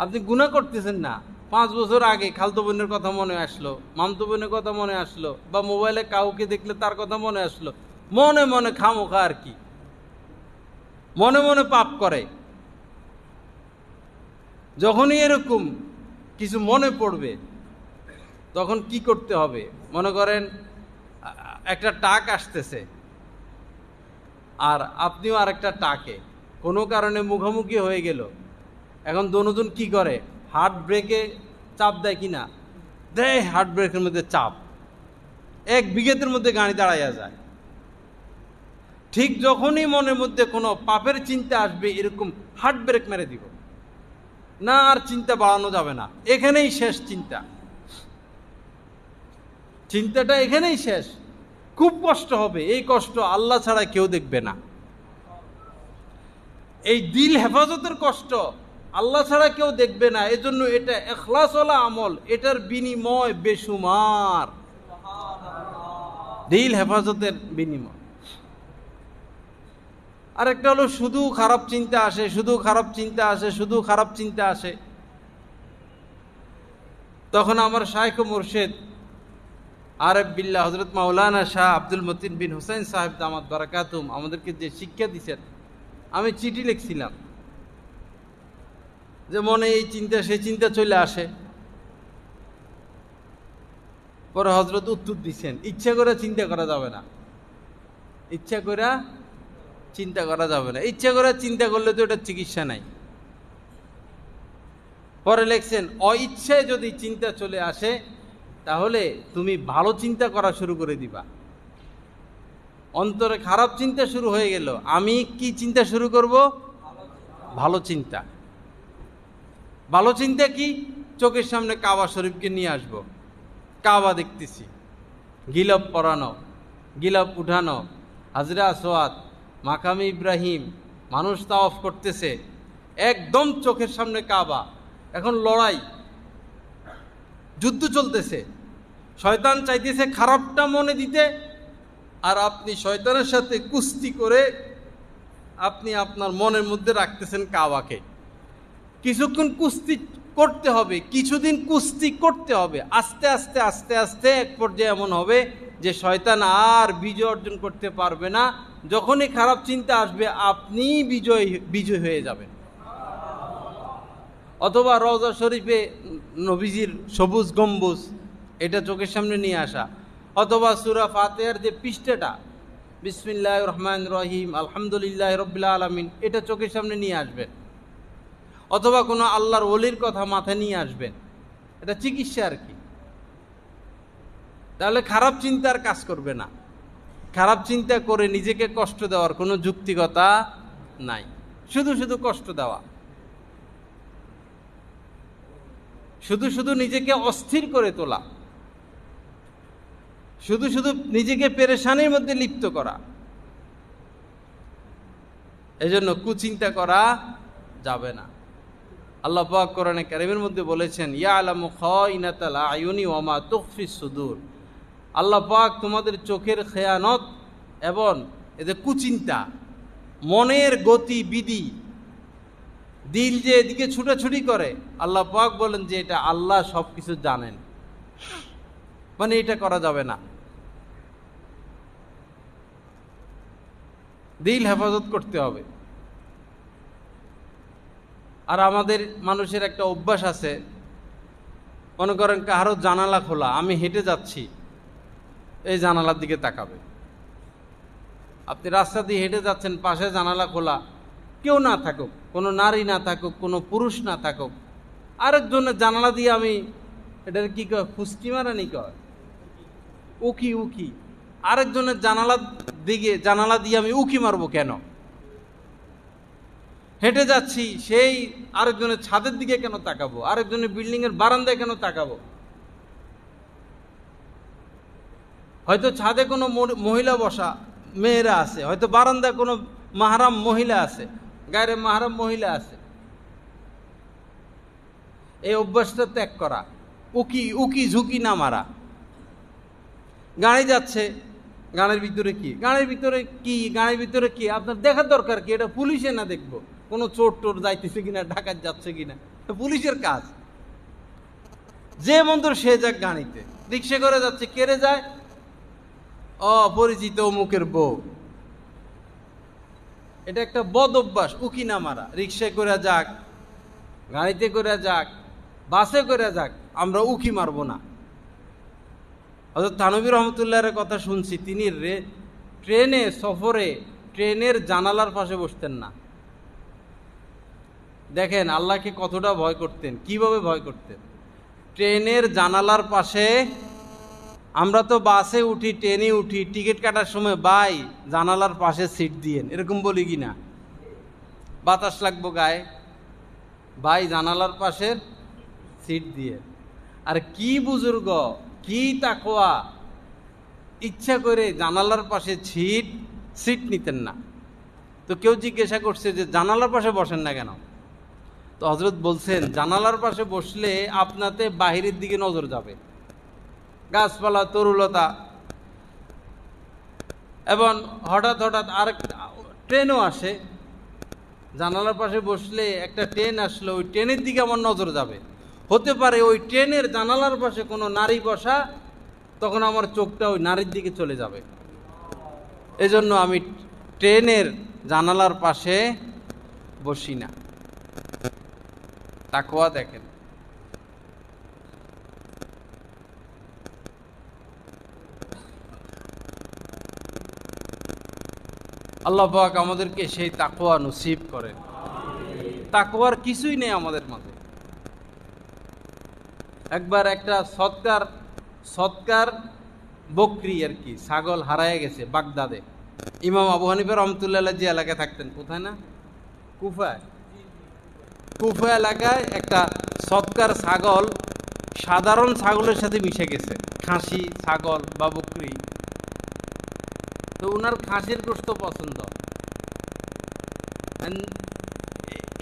আপনি গুনাহ করতেছেন না, 5 বছর আগে খালতো বোনের কথা মনে আসলো, মামতো বোনের কথা মনে আসলো, বা মোবাইলে কাউকে দেখলে তার কথা মনে আসলো, মনে মনে খামোখা আর কি, মনে মনে পাপ করে। যখনই এরকম কিছু মনে পড়বে তখন কি করতে হবে? মনে করেন একটা টাক আসতেছে আর আপনিও আরেকটা টাকে কোনো কারণে মুখোমুখি হয়ে গেল, এখন দোনোজন কি করে? হার্ট ব্রেকে চাপ দেয় কিনা? দেয়। হার্ট ব্রেকের মধ্যে চাপ, 1 বিঘেতের মধ্যে গাড়ি দাঁড়াইয়া যায়। ঠিক যখনই মনের মধ্যে কোনো পাপের চিন্তা আসবে, এরকম হার্ট ব্রেক মেরে দিব, না আর চিন্তা বাড়ানো যাবে না, এখানেই শেষ চিন্তা। চিন্তাটা এখানেই শেষ। খুব কষ্ট হবে, এই কষ্ট আল্লাহ ছাড়া কেউ দেখবে না। এই দিল হেফাজতের কষ্ট আল্লাহ ছাড়া কেউ দেখবে না। এজন্য এটা ইখলাসওয়ালা আমল, এটার বিনিময় বেসুমার। দিল হেফাজতের বিনিময়। আরেকটা হলো শুধু খারাপ চিন্তা আসে, শুধু খারাপ চিন্তা আসে, শুধু খারাপ চিন্তা আসে। তখন আমার শাইখ ও মুর্শিদ আরেফ বিল্লাহ হযরত মাওলানা শাহ আব্দুল মতিন বিন হুসাইন সাহেব দামাত বারাকাতুহুম আমাদেরকে যে শিক্ষা দিয়েছেন, আমি চিঠি লিখছিলাম যে মনে এই চিন্তা সেই চিন্তা চলে আসে। পরে হযরত উত্তর দিচ্ছেন, ইচ্ছা করে চিন্তা করা যাবে না, ইচ্ছা করে চিন্তা করা যাবে না। ইচ্ছা করে চিন্তা করলে তো এটা চিকিৎসা নাই। পরে লিখছেন, অইচ্ছায় যদি চিন্তা চলে আসে তাহলে তুমি ভালো চিন্তা করা শুরু করে দিবা। অন্তরে খারাপ চিন্তা শুরু হয়ে গেল, আমি কি চিন্তা শুরু করব? ভালো চিন্তা। ভালো চিন্তা কি? চোখের সামনে কাবা শরীফকে নিয়ে আসব, কাবা দেখতেছি, গিলাপ পরানো, গিলাপ উঠানো, হাজরা আসওয়াদ, মাকামে ইব্রাহিম, মানুষ তাওয়াফ করতেছে, একদম চোখের সামনে কাবা। এখন লড়াই, যুদ্ধ চলতেছে, শয়তান চাইতেছে খারাপটা মনে দিতে, আর আপনি শয়তানের সাথে কুস্তি করে আপনি আপনার মনের মধ্যে রাখতেছেন কাবাকে। কিছুক্ষণ কুস্তি করতে হবে, কিছুদিন কুস্তি করতে হবে, আস্তে আস্তে আস্তে আস্তে এক পর্যায়ে এমন হবে যে শয়তান আর বিজয় অর্জন করতে পারবে না। যখনই খারাপ চিন্তা আসবে আপনি বিজয় হয়ে যাবেন। অথবা রওজা শরীফে নবীজির সবুজ গম্বুজ, এটা চোখের সামনে নিয়ে আসা, অথবা সূরা ফাতিহার যে পৃষ্ঠাটা বিসমিল্লাহির রহমানির রহিম আলহামদুলিল্লাহি রাব্বিল আলামিন, এটা চোখের সামনে নিয়ে আসবেন। অথবা কোনো আল্লাহর ওলির কথা মাথায় নিয়ে আসবেন। এটা চিকিৎসা আর কি। তাহলে খারাপ চিন্তা আর কাজ করবে না। খারাপ চিন্তা করে নিজেকে কষ্ট দেওয়ার কোনো যুক্তিকতা নাই, শুধু শুধু কষ্ট দেওয়া, শুধু শুধু নিজেকে অস্থির করে তোলা, শুধু শুধু নিজেকে পেরেশানির মধ্যে লিপ্ত করা। এজন্য কুচিন্তা করা যাবে না। আল্লাহ পাক কোরআনে কারীমের মধ্যে বলেছেন, ইয়ালামু খাইনাতাল আয়ুনি ওয়া মা তুখফিস সুদূর। আল্লাহ পাক তোমাদের চোখের খেয়ানত এবং এদের কুচিন্তা, মনের গতি বিধি, দিল যে এদিকে ছুটাছুটি করে, আল্লাহ পাক বলেন যে এটা আল্লাহ সবকিছু জানেন, মানে এটা করা যাবে না। দিল হেফাজত করতে হবে। আর আমাদের মানুষের একটা অভ্যাস আছে, মনে করেন কারো জানালা খোলা, আমি হেঁটে যাচ্ছি, এই জানালার দিকে তাকাবে। আপনি রাস্তা দিয়ে হেঁটে যাচ্ছেন, পাশে জানালা খোলা, কেউ না থাকুক, কোনো নারী না থাকুক, কোনো পুরুষ না থাকুক, আরেকজনের জানালা দিয়ে আমি, এটার কি কয়, ফুসকি মারানি কয়, উকি উকি, আরেকজনের জানালা দিয়ে আমি উকি মারবো কেন? হেঁটে যাচ্ছি, সেই আরেকজনের ছাদের দিকে কেন তাকাবো? আরেকজনের বিল্ডিং এর বারান্দায় কেন তাকাবো? হয়তো ছাদে কোনো মহিলা বসা, মেয়েরা আছে, হয়তো বারান্দায় কোনো মাহরাম মহিলা আছে, গায়ে মাহরাম মহিলা আছে। এই অভ্যাসটা ত্যাগ করা, উকি ঝুঁকি না মারা। গাড়ি যাচ্ছে, গাড়ির ভিতরে কি আপনার দেখার দরকার কি? এটা পুলিশে না দেখবো কোনো চোর টোর যাইতেছে কিনা, ডাকাত যাচ্ছে কিনা, পুলিশের কাজ। যে মন্তর সে যাক গাড়িতে, রিক্সা করে যাচ্ছে, কেড়ে যায়, অপরিচিত মুখের বউ। এটা একটা বদ অভ্যাস, উকি না মারা। রিক্সায় করে যাক, গাড়িতে করে যাক, বাসে করে যাক, আমরা উকি মারব না। হযরত থানভী রহমতুল্লাহর কথা শুনছি, তিনি ট্রেনে সফরে ট্রেনের জানালার পাশে বসতেন না। দেখেন আল্লাহকে কতটা ভয় করতেন, কিভাবে ভয় করতেন। ট্রেনের জানালার পাশে, আমরা তো বাসে উঠি, ট্রেনে উঠি, টিকিট কাটার সময় ভাই জানালার পাশে সিট দিয়েন, এরকম বলি কি না? বাতাস লাগবো গায়ে, ভাই জানালার পাশের সিট দিয়ে। আর কি বুজুর্গ, কি তাকওয়া, ইচ্ছা করে জানালার পাশে সিট নিতেন না। তো কেউ জিজ্ঞাসা করছে যে জানালার পাশে বসেন না কেন? তো হযরত বলছেন, জানালার পাশে বসলে আপনাতে বাহিরের দিকে নজর যাবে, গাছপালা, তরুলতা, এবং হঠাৎ হঠাৎ আরেকটা ট্রেনও আসে। জানালার পাশে বসলে একটা ট্রেন আসলো, ওই ট্রেনের দিকে আমার নজর যাবে। হতে পারে ওই ট্রেনের জানালার পাশে কোনো নারী বসা, তখন আমার চোখটা ওই নারীর দিকে চলে যাবে। এজন্য আমি ট্রেনের জানালার পাশে বসি না। তাকওয়া দেখেন। আল্লাহ পাক আমাদেরকে সেই তাকওয়া নসিব করেন। তাকওয়ার কিছুই নেই আমাদের মাঝে। একবার একটা সৎকার বকরি আর কি, ছাগল হারায় গেছে বাগদাদে। ইমাম আবু হানিফা রহমতুল্লাহ যে এলাকায় থাকতেন, কোথায় না, কুফা এলাকায় একটা সৎকার ছাগল সাধারণ ছাগলের সাথে মিশে গেছে, খাসি ছাগল বা বকরি। তো ওনার খাসির গোশত পছন্দ,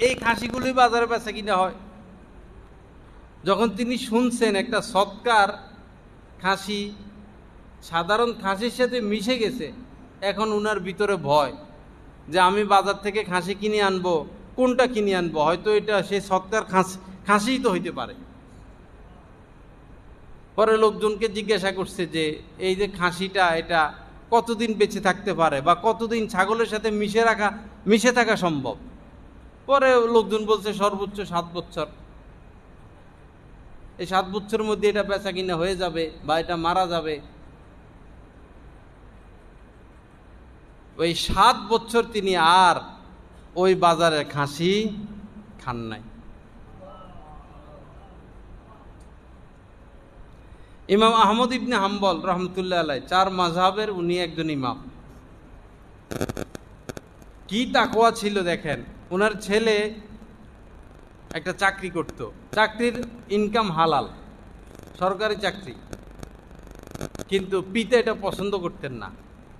এই খাসিগুলি বাজারে বেচা কিনা হয়। যখন তিনি শুনছেন একটা সৎকার খাসি সাধারণ খাসির সাথে মিশে গেছে, এখন উনার ভিতরে ভয় যে আমি বাজার থেকে খাসি কিনে আনবো, কোনটা কিনে আনবো, হয়তো এটা সেই সৎকার খাসিই তো হইতে পারে। পরে লোকজনকে জিজ্ঞাসা করছে যে এই যে খাসিটা, এটা কতদিন বেঁচে থাকতে পারে, বা কতদিন ছাগলের সাথে মিশে থাকা সম্ভব। পরে লোকজন বলছে সর্বোচ্চ 7 বছর। এই 7 বছরের মধ্যে এটা বেচা কিনা হয়ে যাবে বা এটা মারা যাবে। ওই 7 বছর তিনি আর ওই বাজারের খাসি খান নাই। ইমাম আহমদ ইবনে হাম্বল রহমতুল্লাহ আলাইহি, 4 মাযহাবের উনি একজন ইমাম। কি তাকওয়া ছিল দেখেন। ওনার ছেলে একটা চাকরি করত, চাকরির ইনকাম হালাল, সরকারি চাকরি, কিন্তু পিতা এটা পছন্দ করতেন না।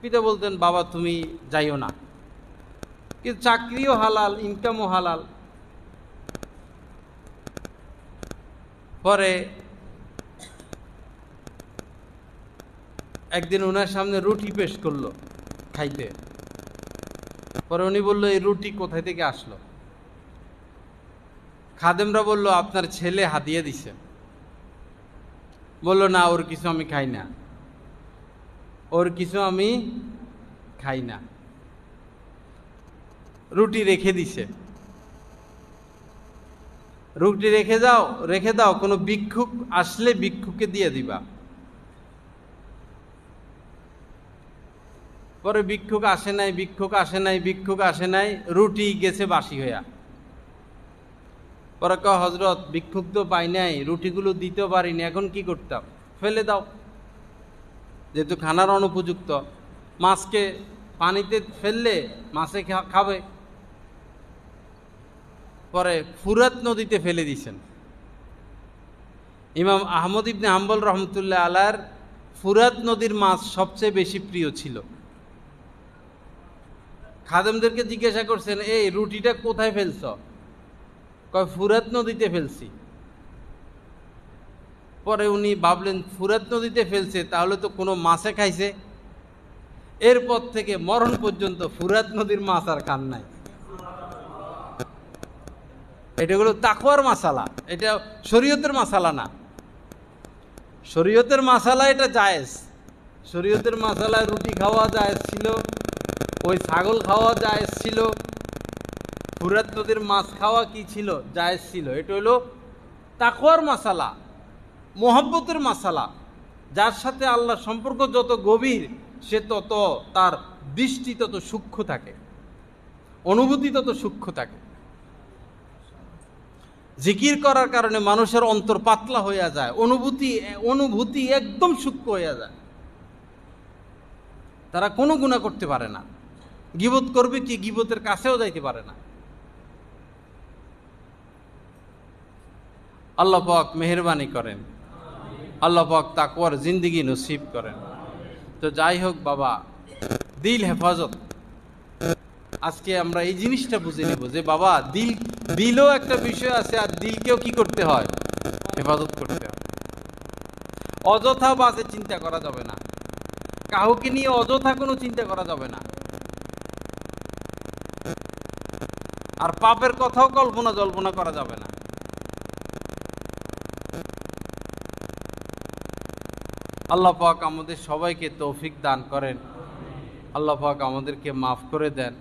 পিতা বলতেন, বাবা তুমি যাইও না, কিন্তু চাকরিও হালাল, ইনকামও হালাল। পরে একদিন ওনার সামনে রুটি পেশ করলো খাইতে। পরে উনি বললো, এই রুটি কোথায় থেকে আসলো? খাদেমরা বলল, আপনার ছেলে হাদিয়া দিছে। বলল, না, ওর কিছু আমি খাই না, ওর কিছু আমি খাই না, রুটি রেখে দিছে। রুটি রেখে দাও, কোনো ভিক্ষুক আসলে ভিক্ষুককে দিয়ে দিবা। পরে ভিক্ষুক আসে নাই, রুটি গেছে বাসি হইয়া। পরে কয়, হযরত ভিক্ষুক তো পাই নাই, রুটিগুলো দিতে পারিনি, এখন কি করতাম? ফেলে দাও, যেহেতু খানার অনুপযুক্ত। মাছকে পানিতে ফেললে মাছে খাবে। পরে ফুরাত নদীতে ফেলে দিয়েছেন। ইমাম আহমদ ইবনে হাম্বল রহমতুল্লাহ আলাইহির ফুরাত নদীর মাছ সবচেয়ে বেশি প্রিয় ছিল। খাদেমদেরকে জিজ্ঞাসা করছেন, এই রুটিটা কোথায় ফেলছ? কয়, ফুরাত নদীতে ফেলছি। পরে উনি ভাবলেন, ফুরাত নদীতে ফেলছে, তাহলে তো কোনো মাছে খাইছে। এরপর থেকে মরণ পর্যন্ত ফুরাত নদীর মাছ আর খান নাই। এটা হলো তাকওয়ার মাসালা, এটা শরীয়তের মাসালা না। শরীয়তের মাসালা এটা জায়েজ, শরীয়তের মাসালায় রুটি খাওয়া জায়েজ ছিল, ওই ছাগল খাওয়া জায়েজ ছিল, ফুরাত নদীর মাছ খাওয়া কি ছিল? জায়েজ ছিল। এটা হলো তাকওয়ার মাসালা, মোহাব্বতের মাসালা। যার সাথে আল্লাহর সম্পর্ক যত গভীর, সে তত তার দৃষ্টি তত সূক্ষ্ম থাকে, অনুভূতি তত সূক্ষ্ম থাকে। জিকির করার কারণে মানুষের অন্তর পাতলা হইয়া যায়, অনুভূতি একদম সূক্ষ্ম হইয়া যায়। তারা কোনো গুনাহ করতে পারে না। গীবত করবে কি, গীবতের কাছেও যাইতে পারে না। আল্লাহ পাক মেহেরবানি করেন, আল্লাহ পাক তাকওয়ার জিন্দেগি নসিব করেন। তো যাই হোক বাবা, দিল হেফাজত। আজকে আমরা এই জিনিসটা বুঝে নেব যে বাবা, দিলও একটা বিষয় আছে, আর দিলকেও কি করতে হয়? হেফাজত করতে হয়। অযথা বাজে চিন্তা করা যাবে না, কাউকে নিয়ে অযথা কোনো চিন্তা করা যাবে না, আর পাপের কথাও কল্পনা জল্পনা করা যাবে না। আল্লাহ পাক আমাদের সবাইকে তৌফিক দান করেন, আল্লাহ পাক আমাদেরকে মাফ করে দেন,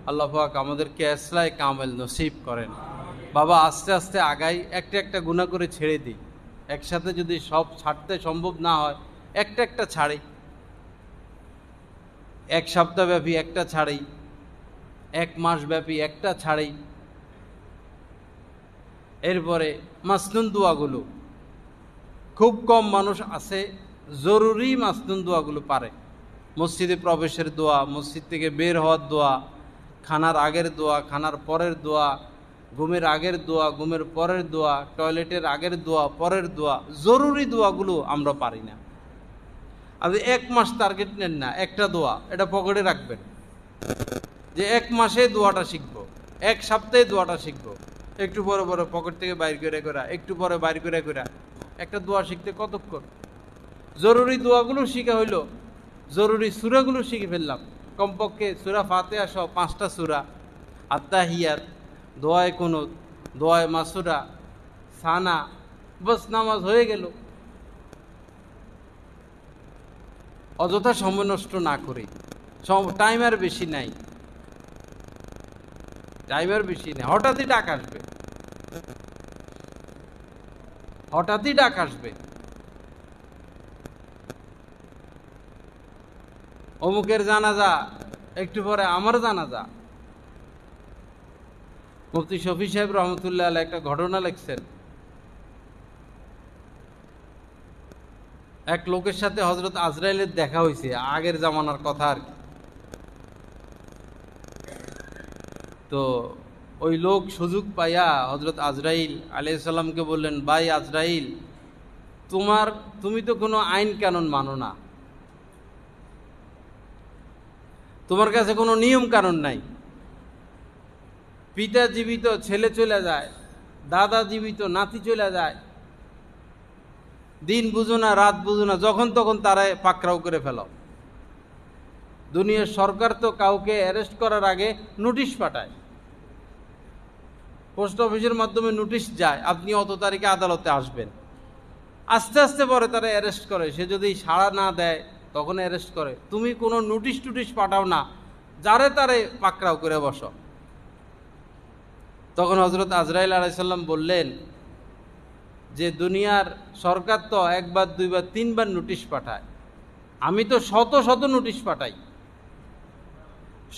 আল্লাহ পাক আমাদেরকে ইসলাহ কামেল নসিব করেন। বাবা, আস্তে আস্তে আগাই, একটা একটা গুনাহ করে ছেড়ে দিই। একসাথে যদি সব ছাড়তে সম্ভব না হয়, একটা একটা ছাড়ি। এক সপ্তাহব্যাপী একটা ছাড়ি, এক মাস ব্যাপী একটা ছাড়ি। এরপরে মাসনুন দোয়াগুলো, খুব কম মানুষ আছে জরুরি মাসনুন দোয়াগুলো পারে। মসজিদে প্রবেশের দোয়া, মসজিদ থেকে বের হওয়ার দোয়া, খানার আগের দোয়া, খানার পরের দোয়া, ঘুমের আগের দোয়া, ঘুমের পরের দোয়া, টয়লেটের আগের দোয়া, পরের দোয়া, জরুরি দোয়াগুলো আমরা পারি না। আপনি এক মাস টার্গেট নেন না, একটা দোয়া এটা পকেটে রাখবেন যে এক মাসে দোয়াটা শিখবো, এক সপ্তাহে দোয়াটা শিখবো। একটু পরে পরে পকেট থেকে বাইর করে করে, একটু পরে বাইর করে করে একটা দোয়া শিখতে কতক্ষণ? জরুরি দোয়াগুলো শিখা হইলো, জরুরি সূরাগুলো শিখে ফেললাম। কমপক্ষে সূরা ফাতিহা সহ 5টা সূরা, আত্তাহিয়াত, দোয়ায়ে কুনুত, দোয়ায়ে মাসুরা, সানা, বাস নামাজ হয়ে গেল। অযথা সময় নষ্ট না করি। টাইম আর বেশি নাই, টাইম আর বেশি নেই। হঠাৎই ডাক আসবে, হঠাৎই ডাক আসবে। অমুকের জানাজা, একটু পরে আমার জানাজা। মুফতি শফি সাহেব রহমতুল্লাহ আলাইহি একটা ঘটনা লিখছেন। এক লোকের সাথে হযরত আজরাইলের দেখা হয়েছে, আগের জামানার কথা আর কি। তো ওই লোক সুযোগ পাইয়া হযরত আজরাইল আলাইহিস সালামকে বললেন, ভাই আজরাইল, তুমি তো কোনো আইন কানুন মানো না, তোমার কাছে কোনো নিয়ম কানুন নাই। পিতা জীবিত, ছেলে চলে যায়, দাদা জীবিত, নাতি চলে যায়, দিন বুঝো না, রাত বুঝো না, যখন তখন তারাই পাকড়াও করে ফেলো। দুনিয়ার সরকার তো কাউকে অ্যারেস্ট করার আগে নোটিশ পাঠায়, পোস্ট অফিসের মাধ্যমে নোটিশ যায়, আপনি অত তারিখে আদালতে আসবেন। আস্তে আস্তে পরে তারা অ্যারেস্ট করে, সে যদি সাড়া না দেয় তখন অ্যারেস্ট করে। তুমি কোনো নোটিশ টুটিশ পাঠাও না, যারে তারে পাকড়াও করে বসো। তখন হযরত আজরাইল আলাইহিস সালাম বললেন যে দুনিয়ার সরকার তো একবার, দুইবার, তিনবার নোটিশ পাঠায়, আমি তো শত শত নোটিশ পাঠাই,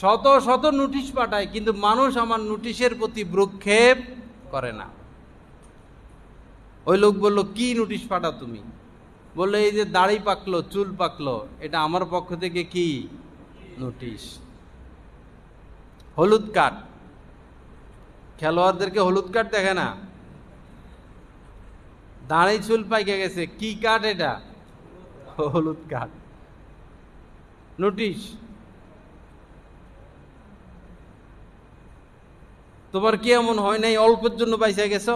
শত শত নোটিশ পাঠাই, কিন্তু মানুষ আমার নোটিশের প্রতি ভ্রুক্ষেপ করে না। ওই লোক বলল, কি নোটিশ পাঠাও তুমি? বললো, এই যে দাড়ি পাকলো, চুল পাকলো, এটা আমার পক্ষ থেকে কি নোটিশ। হলুদ কার্ড, খেলোয়াড়দেরকে হলুদ কার্ড দেখে না, দাড়ি চুল পাইকে গেছে, কি কার্ড এটা? হলুদ কার্ড, নোটিশ। তোমার কি এমন হয় নাই অল্পের জন্য বাইসা গেছো?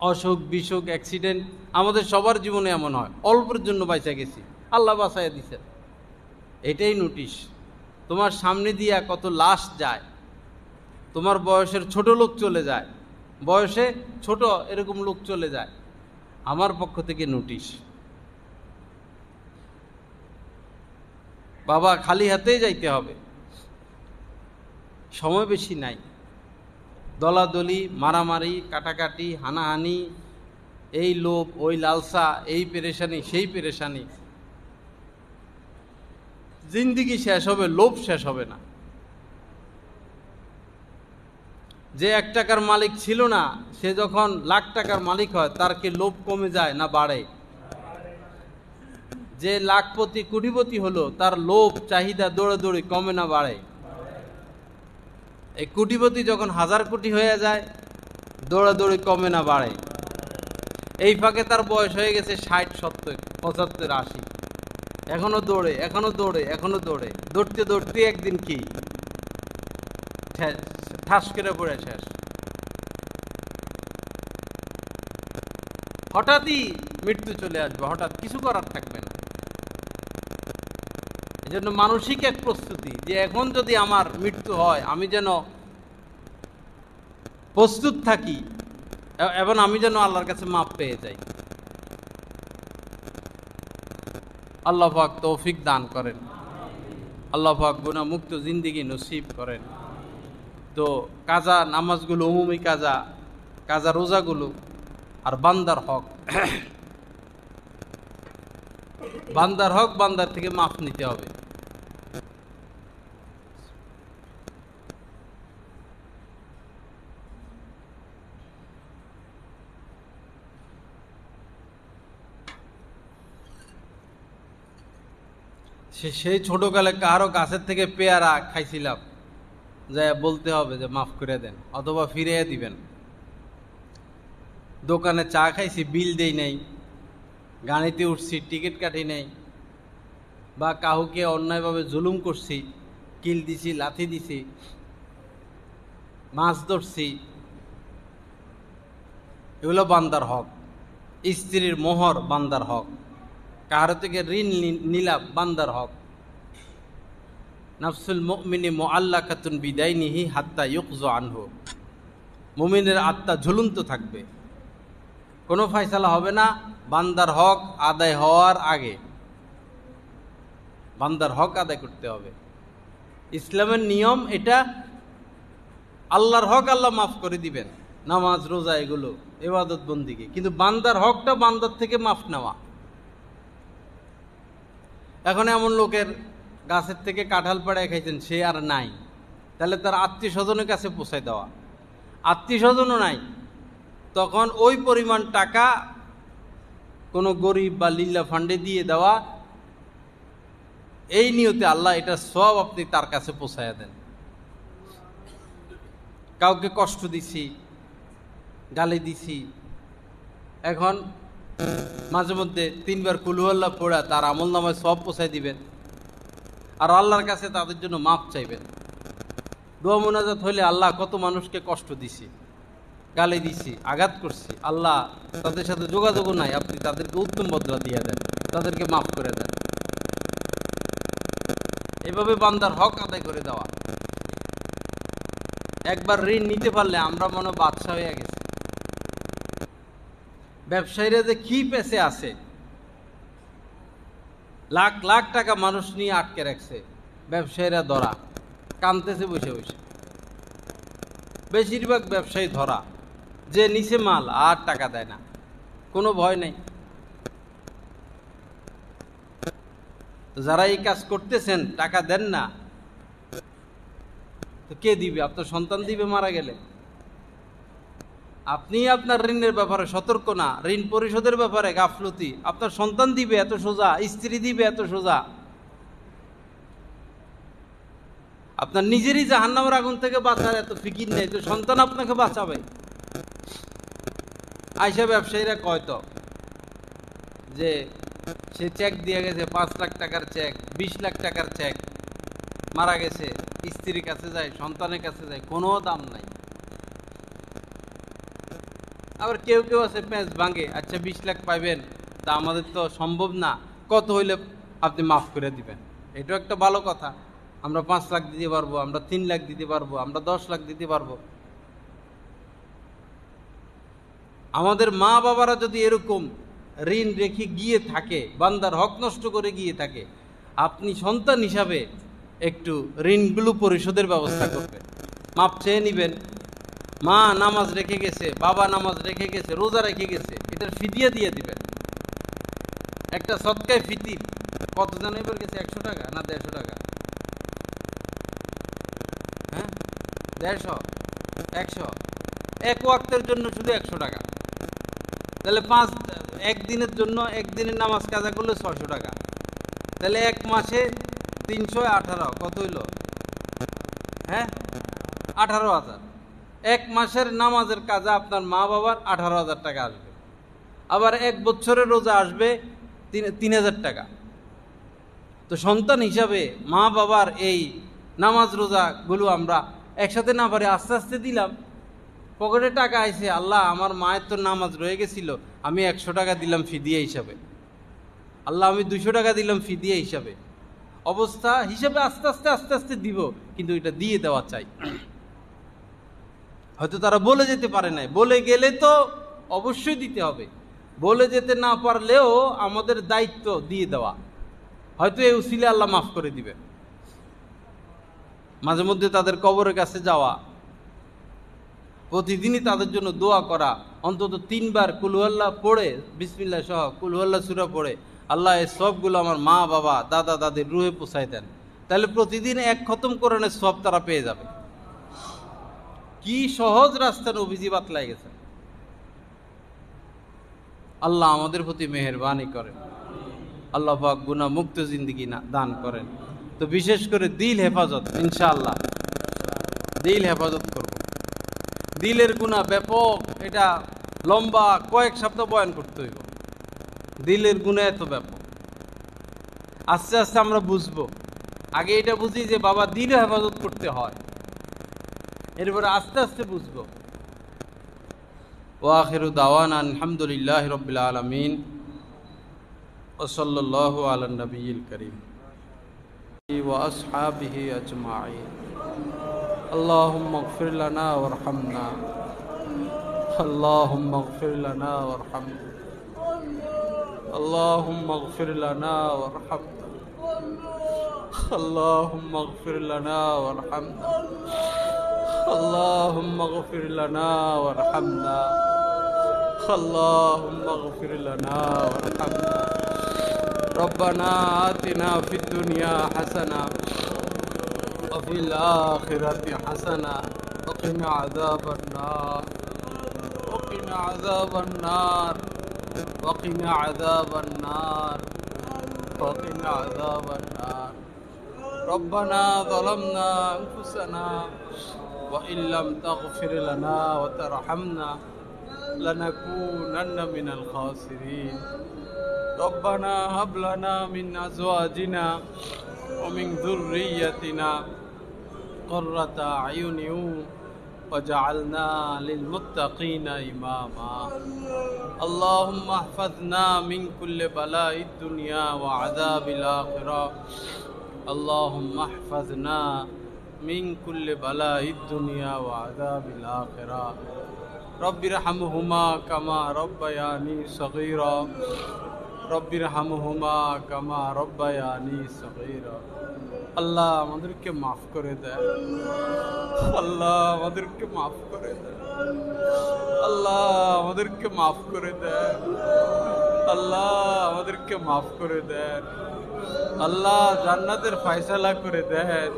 অসুখ বিসুখ অ্যাক্সিডেন্ট আমাদের সবার জীবনে এমন হয়, অল্পের জন্য বাইসা গেছি, আল্লাহ বাঁচাইয়া দিছে, এটাই নোটিশ। তোমার সামনে দিয়া কত লাশ যায়, তোমার বয়সের ছোট লোক চলে যায়, বয়সে ছোট এরকম লোক চলে যায়, আমার পক্ষ থেকে নোটিশ। বাবা, খালি হাতেই যাইতে হবে। সময় বেশি নাই। দলাদলি, মারামারি, কাটাকাটি, হানাহানি, এই লোভ, ওই লালসা, এই পেরেশানি, সেই পেরেশানি, জিন্দিগি শেষ হবে, লোভ শেষ হবে না। যে 1 টাকার মালিক ছিল না, সে যখন লাখ টাকার মালিক হয়, তার কি লোভ কমে যায় না বাড়ে? যে লাখপতি কোটিপতি হলো, তার লোভ চাহিদা দৌড়াদৌড়ি কমে না বাড়ে? এই কোটিপতি যখন 1000 কোটি হয়ে যায়, দৌড়াদৌড়ি কমে না বাড়ে? এই ফাঁকে তার বয়স হয়ে গেছে 60, 70, 75, 80, এখনো দৌড়ে, এখনো দৌড়ে, এখনো দৌড়ে। দৌড়তে দৌড়তে একদিন কি ঠাস করে পড়ে শেষ। হঠাৎই মৃত্যু চলে আসবে, হঠাৎ, কিছু করার থাকবে না। এই জন্য মানসিক এক প্রস্তুতি, যে এখন যদি আমার মৃত্যু হয়, আমি যেন প্রস্তুত থাকি এবং আমি যেন আল্লাহর কাছে মাপ পেয়ে যাই। আল্লাহ পাক তৌফিক দান করেন, আল্লাহ পাক গুনাহ মুক্ত জিন্দেগি নসিব করেন। তো কাজা নামাজগুলো, উমুমি কাজা, কাজা রোজাগুলো, আর বান্দার হক, বান্দার হক বান্দার থেকে মাফ নিতে হবে। সেই ছোটকালে কারো গাছের থেকে পেয়ারা খাইছিলাম, যা বলতে হবে যে মাফ করে দেন, অথবা ফিরিয়ে দিবেন। দোকানে চা খাইছি, বিল দেই নাই, গাড়িতে উঠছি, টিকিট কাটি নাই, বা কাউকে অন্যায়ভাবে জুলুম করছি, কিল দিছি, লাথি দিছি, মাছ ধরছি, এগুলো বান্দার হক। স্ত্রীর মোহর বান্দার হক, কারো থেকে ঋণ নিলাম বান্দার হক। নাফসুল মুমিনি মুআল্লাকাতুন বিদাইনিহি হাত্তা ইউকযা আনহু, মুমিনের আত্মা ঝুলন্ত থাকবে, কোনো ফয়সালা হবে না বান্দার হক আদায় হওয়ার আগে। বান্দার হক আদায় করতে হবে, ইসলামের নিয়ম এটা। আল্লাহর হক আল্লাহ মাফ করে দিবেন, নামাজ রোজা এগুলো ইবাদত বন্দিগি, কিন্তু বান্দার হকটা বান্দার থেকে মাফ নেওয়া। এখন এমন লোকের গাছের থেকে কাঁঠাল পাড়ায় খাইছেন, সে আর নাই, তাহলে তার আত্মীয় স্বজনের কাছে পৌঁছায় দেওয়া, আত্মীয় স্বজনও নাই, তখন ওই পরিমাণ টাকা কোনো গরিব বা লিল্লা ফান্ডে দিয়ে দেওয়া, এই নিয়তে আল্লাহ এটা সব আপনি তার কাছে পৌঁছায়া দেন। কাউকে কষ্ট দিছি, গালি দিছি, এখন মাঝে মধ্যে 3 বার কুল হুয়াল্লাহ পড়া তার আমল নামায় সব পৌঁছায় দিবেন, আর আল্লাহর কাছে তাদের জন্য মাপ চাইবেন। দোয়া মোনাজাত হইলে, আল্লাহ কত মানুষকে কষ্ট দিছি, গালি দিছি, আঘাত করছি, আল্লাহ তাদের সাথে যোগাযোগও নাই, আপনি তাদেরকে উত্তম বদলা দিয়ে দেন, তাদেরকে মাফ করে দেন। এভাবে বান্দার হক আদায় করে দেওয়া। একবার ঋণ নিতে পারলে আমরা মনে বাদশা হয়ে গেছে। ব্যবসায়ীরা যে কি পেছে আছে, লাখ লাখ টাকা মানুষ নিয়ে আটকে রাখছে, ব্যবসায়ীরা ধরা, কানতেছে বসে বসে। বেশিরভাগ ব্যবসায়ী ধরা, যে নিচে মাল আর টাকা দেয় না, কোনো ভয় নেই। যারা এই কাজ করতেছেন টাকা দেন না, তো কে দিবে? আপনার সন্তান দিবে মারা গেলে। আপনি আপনার ঋণের ব্যাপারে সতর্ক না, ঋণ পরিশোধের ব্যাপারে গাফলতি, আপনার সন্তান দিবে এত সোজা, স্ত্রী দিবে এত সোজা। আপনার নিজেরই জাহান্নামের আগুন থেকে বাঁচার এত ফিকির নেই, তো সন্তান আপনাকে বাঁচাবে। আইসা ব্যবসায়ীরা কয় তো যে সে চেক দিয়ে গেছে, 5 লাখ টাকার চেক, 20 লাখ টাকার চেক, মারা গেছে, স্ত্রীর কাছে যায়, সন্তানের কাছে যায়, কোনো দাম নাই। আবার কেউ কেউ আছে প্যাঁচ ভাঙে, আচ্ছা 20 লাখ পাইবেন, তা আমাদের তো সম্ভব না, কত হইলে আপনি মাফ করে দিবেন। এটাও একটা ভালো কথা, আমরা 5 লাখ দিতে পারবো, আমরা 3 লাখ দিতে পারবো, আমরা 10 লাখ দিতে পারবো। আমাদের মা বাবারা যদি এরকম ঋণ রেখে গিয়ে থাকে, বান্দার হক নষ্ট করে গিয়ে থাকে, আপনি সন্তান হিসাবে একটু ঋণগুলো পরিশোধের ব্যবস্থা করবেন। মাপ চেয়ে নিবেন। মা নামাজ রেখে গেছে, বাবা নামাজ রেখে গেছে, রোজা রেখে গেছে, এটার ফিদিয়া দিয়ে দিবেন। একটা সদকায় ফিতির কত জন এবার গেছে? 100 টাকা না 150 টাকা? হ্যাঁ, 150, 100, এক ওয়াক্তের জন্য শুধু 100 টাকা। তাহলে একদিনের জন্য, একদিনের নামাজ কাজা করলে 600 টাকা। তাহলে এক মাসে 318, কত হইল? হ্যাঁ, 18,000। এক মাসের নামাজের কাজা আপনার মা বাবার 18,000 টাকা আসবে। আবার এক বছরের রোজা আসবে 3,000 টাকা। তো সন্তান হিসাবে মা বাবার এই নামাজ রোজাগুলো আমরা একসাথে না পারি, আস্তে আস্তে দিলাম। পকেটে টাকা আইছে, আল্লাহ আমার মায়ের তো নামাজ রয়ে গেছিল, আমি 100 টাকা দিলাম ফিদিয়া হিসাবে, আল্লাহ আমি 200 টাকা দিলাম ফিদিয়া হিসাবে। অবস্থা হিসাবে আস্তে আস্তে আস্তে আস্তে দিব, কিন্তু এটা দিয়ে দেওয়া চাই। হয়তো তারা বলে যেতে পারে নাই, বলে গেলে তো অবশ্যই দিতে হবে। বলে যেতে না পারলেও আমাদের দায়িত্ব দিয়ে দেওয়া। হয়তো এই উসিলে আল্লাহ মাফ করে দিবে। মাঝে মধ্যে তাদের কবরের কাছে যাওয়া, প্রতিদিনই তাদের জন্য দোয়া করা, অন্তত 3 বার কুলহুয়াল্লাহ পড়ে, বিসমিল্লাহ সহ কুলহুয়াল্লাহ সূরা পড়ে, আল্লাহ এই সবগুলো আমার মা বাবা দাদা দাদির রুহে পৌঁছায় দেন। তাহলে প্রতিদিন 1 খতম কোরআনের সব তারা পেয়ে যাবে। কি সহজ রাস্তা নবীজি বাতলায় গেছে। আল্লাহ আমাদের প্রতি মেহেরবানি করেন, আল্লাহ পাক গুনাহ মুক্ত জিন্দেগি দান করেন। তো বিশেষ করে দিল হেফাজত, ইনশাআল্লাহ দিল হেফাজত করব। দিলের গুনাহ ব্যাপক, এটা লম্বা কয়েক সপ্তাহ বয়ান করতে হইব। দিলের গুনাহ এত ব্যাপক, আস্তে আস্তে আমরা বুঝবো। আগে এটা বুঝি যে বাবা দিল হেফাজত করতে হয়, এরপরে আস্তে আস্তে বুঝবো। ওয়া আখিরু দাওয়ানা আলহামদুলিল্লাহি রাব্বিল আলামিন ওয়া সাল্লাল্লাহু আলা নবিয়িল কারীম ওয়া আসহাবিহি আজমাইন। আল্লাহুম্মা ইগফির লানা ওয়ারহামনা, আল্লাহুম্মা ইগফির লানা ওয়ারহামনা, আল্লাহুম্মা ইগফির লানা ওয়ারহামনা, আল্লাহুম্মা ইগফির লানা ওয়ারহামনা, اللهم اغفر لنا وارحمنا، اللهم اغفر لنا وارحمنا. ربنا آتنا في الدنيا حسنة وفي الآخرة حسنة وقنا عذاب النار، وقنا عذاب النار، وقنا عذاب النار، وقنا عذاب النار. ربنا ظلمنا أنفسنا وإن لم تغفر لنا وترحمنا لنكونن من الخاسرين. ربنا هب لنا من أزواجنا ومن ذريتنا قرة أعين وجعلنا للمتقين إماما. اللهم احفظنا من كل بلاء الدنيا وعذاب الآخرة. اللهم احفظنا من كل بلاء الدنيا وعذاب الآخرة. رب ارحمهما كما ربياني صغيرا، رب ارحمهما كما ربياني صغيرا. আল্লাহ আমাদেরকে মাফ করে দেয়, আল্লাহ আমাদেরকে মাফ করে দেয়, আল্লাহ আমাদেরকে মাফ করে দেয়, আল্লাহ আমাদেরকে মাফ করে দেন। আল্লাহ জান্নাতের ফয়সালা করে দেন,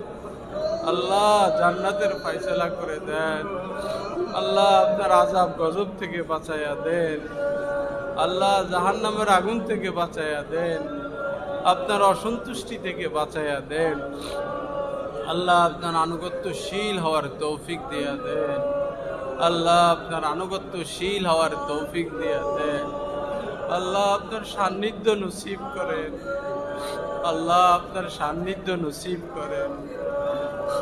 আল্লাহ জান্নাতের ফয়সালা করে দেন। আল্লাহ আপনার আযাব গজব থেকে বাঁচাইয়া দেন, আল্লাহ জাহান্নামের আগুন থেকে বাঁচাইয়া দেন, আপনার অসন্তুষ্টি থেকে বাঁচাইয়া দেন। আল্লাহ আপনার আনুগত্যশীল হওয়ার তৌফিক দিয়া দেন, আল্লাহ আপনার আনুগত্যশীল হওয়ার তৌফিক দিয়া দেন। আল্লাহ আপনার সান্নিধ্য নসিব করেন, আল্লাহ আপনার সান্নিধ্য নসিব করেন।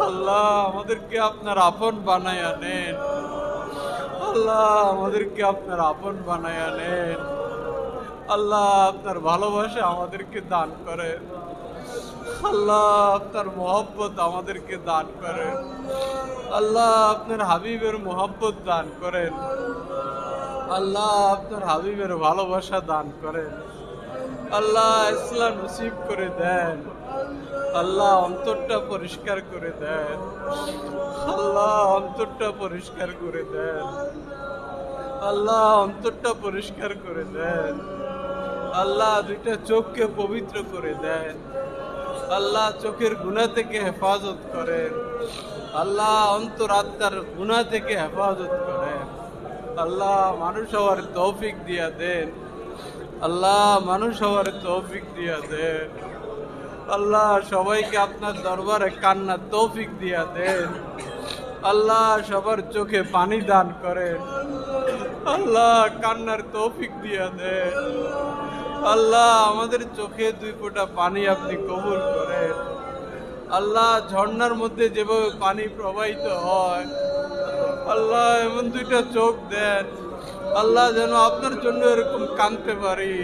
আল্লাহ আমাদেরকে আপনার আপন বানায়া নেন, আল্লাহ আমাদেরকে আপনার আপন বানায়া নেন। আল্লাহ আপনার ভালোবাসা আমাদেরকে দান করেন, আল্লাহ আপনার মহব্বত আমাদেরকে দান করেন, আল্লাহ আপনার হাবিবের মহব্বত দান করেন, আল্লাহ আপনার হাবিবের ভালোবাসা দান করেন। আল্লাহ ইসলাম নসিব করে দেন। আল্লাহ অন্তরটা পরিষ্কার করে দেন, আল্লাহ অন্তরটা পরিষ্কার করে দেন, আল্লাহ অন্তরটা পরিষ্কার করে দেন, আল্লাহ দুইটা চোখকে পবিত্র করে দেন, আল্লাহ চোখের গুনাহ থেকে হেফাজত করেন, আল্লাহ অন্তরাত্মার গুনাহ থেকে হেফাজত করেন, আল্লাহ মানুষ হওয়ার তৌফিক দিয়া দেন, আল্লাহ মানুষ হওয়ার তৌফিক দিয়া দেন, আল্লাহ সবাইকে আপনার দরবারে কান্নার তৌফিক দিয়া দেন, আল্লাহ সবার চোখে পানি দান করেন, আল্লাহ কান্নার তৌফিক দিয়া দেন, আল্লাহ আমাদের চোখে দুই ফোঁটা পানি আপনি কবুল করেন, আল্লাহ ঝর্ণার মধ্যে যেভাবে পানি প্রবাহিত হয়, আল্লাহ এমন দুইটা চোখ দেন, আল্লাহ যেন আপনার জন্য এরকম কাঁদতে পারি,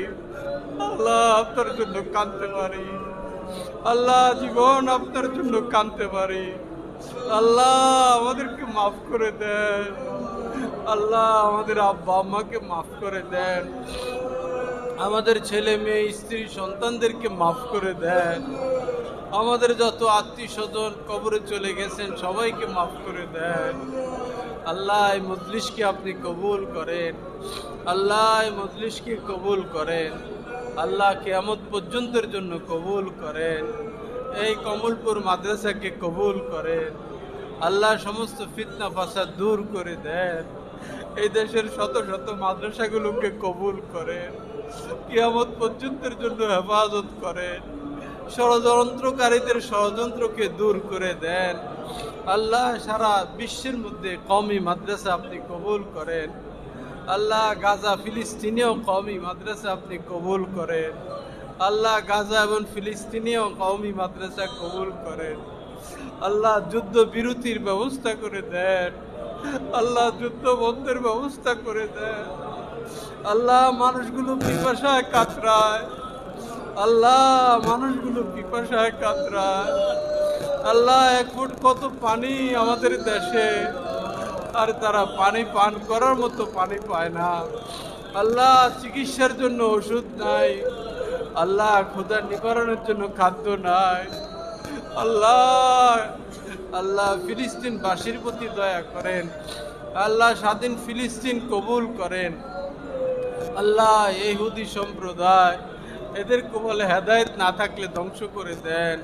আল্লাহ আপনার জন্য কাঁদতে পারি, আল্লাহ জীবন আপনার জন্য কাঁদতে পারি, আল্লাহ আমাদেরকে মাফ করে দেন, আল্লাহ আমাদের আব্বা আম্মাকে মাফ করে দেন, আমাদের ছেলে মেয়ে স্ত্রী সন্তানদেরকে মাফ করে দেন, আমাদের যত আত্মীয় স্বজন কবরে চলে গেছেন সবাইকে মাফ করে দেন, আল্লাহ এই মজলিসকে আপনি কবুল করেন, আল্লাহ এই মজলিসকে কবুল করেন, আল্লাহ কিয়ামত পর্যন্তের জন্য কবুল করেন, এই কমলপুর মাদ্রাসাকে কবুল করেন, আল্লাহ সমস্ত ফিতনা ফাসাদ দূর করে দেন, এই দেশের শত শত মাদ্রাসাগুলোকে কবুল করেন, কিয়ামত পর্যন্তের জন্য হেফাজত করেন, ষড়যন্ত্রকারীদের ষড়যন্ত্রকে দূর করে দেন, আল্লাহ সারা বিশ্বের মধ্যে কওমি মাদ্রাসা আপনি কবুল করেন, আল্লাহ গাজা ফিলিস্তিনেও কওমি মাদ্রাসা আপনি কবুল করেন, আল্লাহ গাজা এবং ফিলিস্তিনেও কওমি মাদ্রাসা কবুল করেন, আল্লাহ যুদ্ধ বিরতির ব্যবস্থা করে দেন, আল্লাহ যুদ্ধ বন্ধের ব্যবস্থা করে দেন, আল্লাহ মানুষগুলো পিপাসায় কাতরায়, আল্লাহ মানুষগুলো পিপাসায় কাতরায়, আল্লাহ এক ফুট কত পানি আমাদের দেশে, আর তারা পানি পান করার মতো পানি পায় না, আল্লাহ চিকিৎসার জন্য ওষুধ নাই, আল্লাহ ক্ষুধা নিবারণের জন্য খাদ্য নাই, আল্লাহ আল্লাহ ফিলিস্তিনবাসীর প্রতি দয়া করেন, আল্লাহ স্বাধীন ফিলিস্তিন কবুল করেন, আল্লাহ ইহুদি সম্প্রদায় এদেরকে বলে হেদায়েত না থাকলে ধ্বংস করে দেন,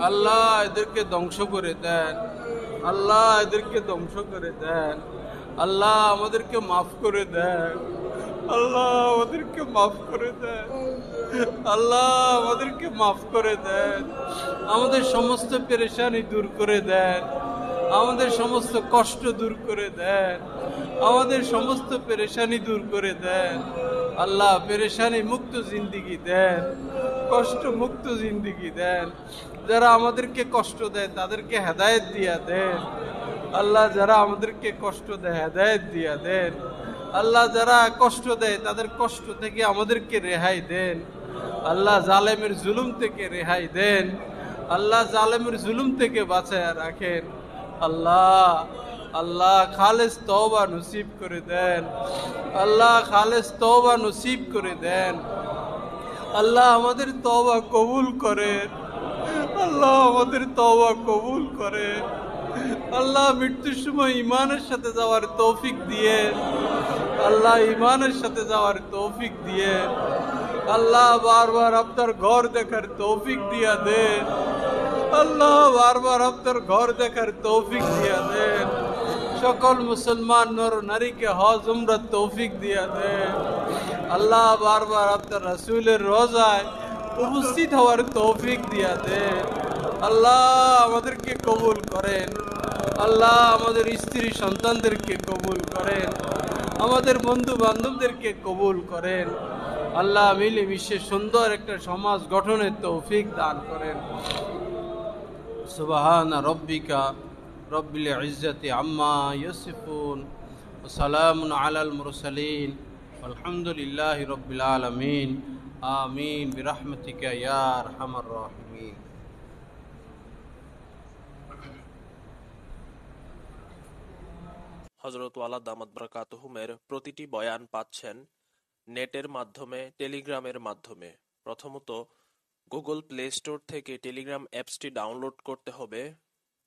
আল্লাহ এদেরকে ধ্বংস করে দেন, আল্লাহ এদেরকে ধ্বংস করে দেন, আল্লাহ আমাদেরকে মাফ করে দেন, আল্লাহ আমাদেরকে মাফ করে দেন, আল্লাহ আমাদেরকে মাফ করে দেন, আমাদের সমস্ত পেরেশানি দূর করে দেন, আমাদের সমস্ত কষ্ট দূর করে দেন, আমাদের সমস্ত পেরেশানি দূর করে দেন, আল্লাহ পেরেশানি মুক্ত জিন্দিগি দেন, কষ্ট মুক্ত জিন্দিগি দেন, যারা আমাদেরকে কষ্ট দেয় তাদেরকে হেদায়েত দিয়া দেন, আল্লাহ যারা আমাদেরকে কষ্ট দেয় হেদায়েত দিয়া দেন, আল্লাহ যারা কষ্ট দেয় তাদের কষ্ট থেকে আমাদেরকে রেহাই দেন, আল্লাহ জালেমের জুলুম থেকে রেহাই দেন, আল্লাহ জালেমের জুলুম থেকে বাঁচায় রাখেন, আল্লাহ আল্লাহ খালেস তওবা নসিব করে দেন, আল্লাহ খালেস তওবা নসিব করে দেন, আল্লাহ আমাদের তওবা কবুল করেন, আল্লাহ আমাদের তওবা কবুল করেন, আল্লাহ মৃত্যুর সময় ইমানের সাথে যাওয়ার তৌফিক দিয়ে, আল্লাহ ইমানের সাথে যাওয়ার তৌফিক দিয়ে, আল্লাহ বারবার আপনার ঘর দেখার তৌফিক দিয়া দেন, আল্লাহ বারবার আপনার ঘর দেখার তৌফিক দিয়া দেন, সকল মুসলমান নর নারীকে হজ উমরার তৌফিক দিয়া দেন, আল্লাহ বারবার আপনার রাসূলের রোজায় উপস্থিত হওয়ার তৌফিক দিয়া দেন, আল্লাহ আমাদেরকে কবুল করেন, আল্লাহ আমাদের স্ত্রী সন্তানদেরকে কবুল করেন, আমাদের বন্ধু বান্ধবদেরকে কবুল করেন, আল্লাহ মিলে বিশ্বে সুন্দর একটা সমাজ গঠনের তৌফিক দান করেন। সুবহান রব্বিকা রব্বিল ইজ্জাতি আম্মা ইয়াসিফুন ওয়া সালামুন আলাল মুরসালিন আলহামদুলিল্লাহি রব্বিল আলামিন আমিন বিরহমাতিকা ইয়া আরহামার রাহিমিন। হযরত ওয়ালা দামাত বারাকাতুহুমের প্রতিটি বয়ান পাচ্ছেন নেটের মাধ্যমে, টেলিগ্রামের মাধ্যমে। প্রথমত গুগল প্লে স্টোর থেকে টেলিগ্রাম অ্যাপসটি ডাউনলোড করতে হবে।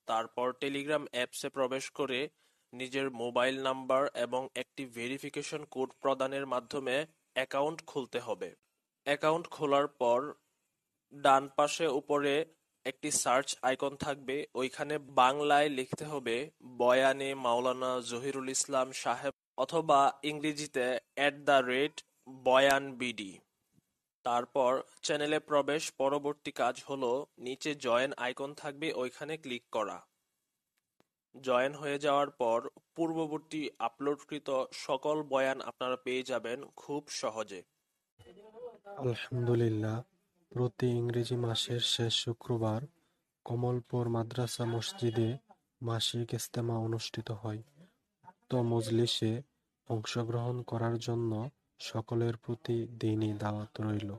তারপর টেলিগ্রাম অ্যাপসে প্রবেশ করে নিজের মোবাইল নাম্বার এবং একটি ভেরিফিকেশন কোড প্রদানের মাধ্যমে অ্যাকাউন্ট খুলতে হবে। অ্যাকাউন্ট খোলার পর ডান পাশে উপরে একটি সার্চ আইকন থাকবে, ওইখানে বাংলায় লিখতে হবে বয়ানে মাওলানা জহিরুল ইসলাম সাহেব অথবা ইংরেজিতে @বয়ানবিডি। তারপর চ্যানেলে প্রবেশ। পরবর্তী কাজ হলো নিচে জয়েন আইকন থাকবে, ওইখানে ক্লিক করা। জয়েন হয়ে যাওয়ার পর পূর্ববর্তী আপলোডকৃত সকল বয়ান আপনারা পেয়ে যাবেন খুব সহজে। আলহামদুলিল্লাহ, প্রতি ইংরেজি মাসের শেষ শুক্রবার কমলপুর মাদ্রাসা মসজিদে মাসিক ইজতেমা অনুষ্ঠিত হয়। উক্ত মজলিসে অংশগ্রহণ করার জন্য সকলের প্রতি দিনী দাওয়াত রইল।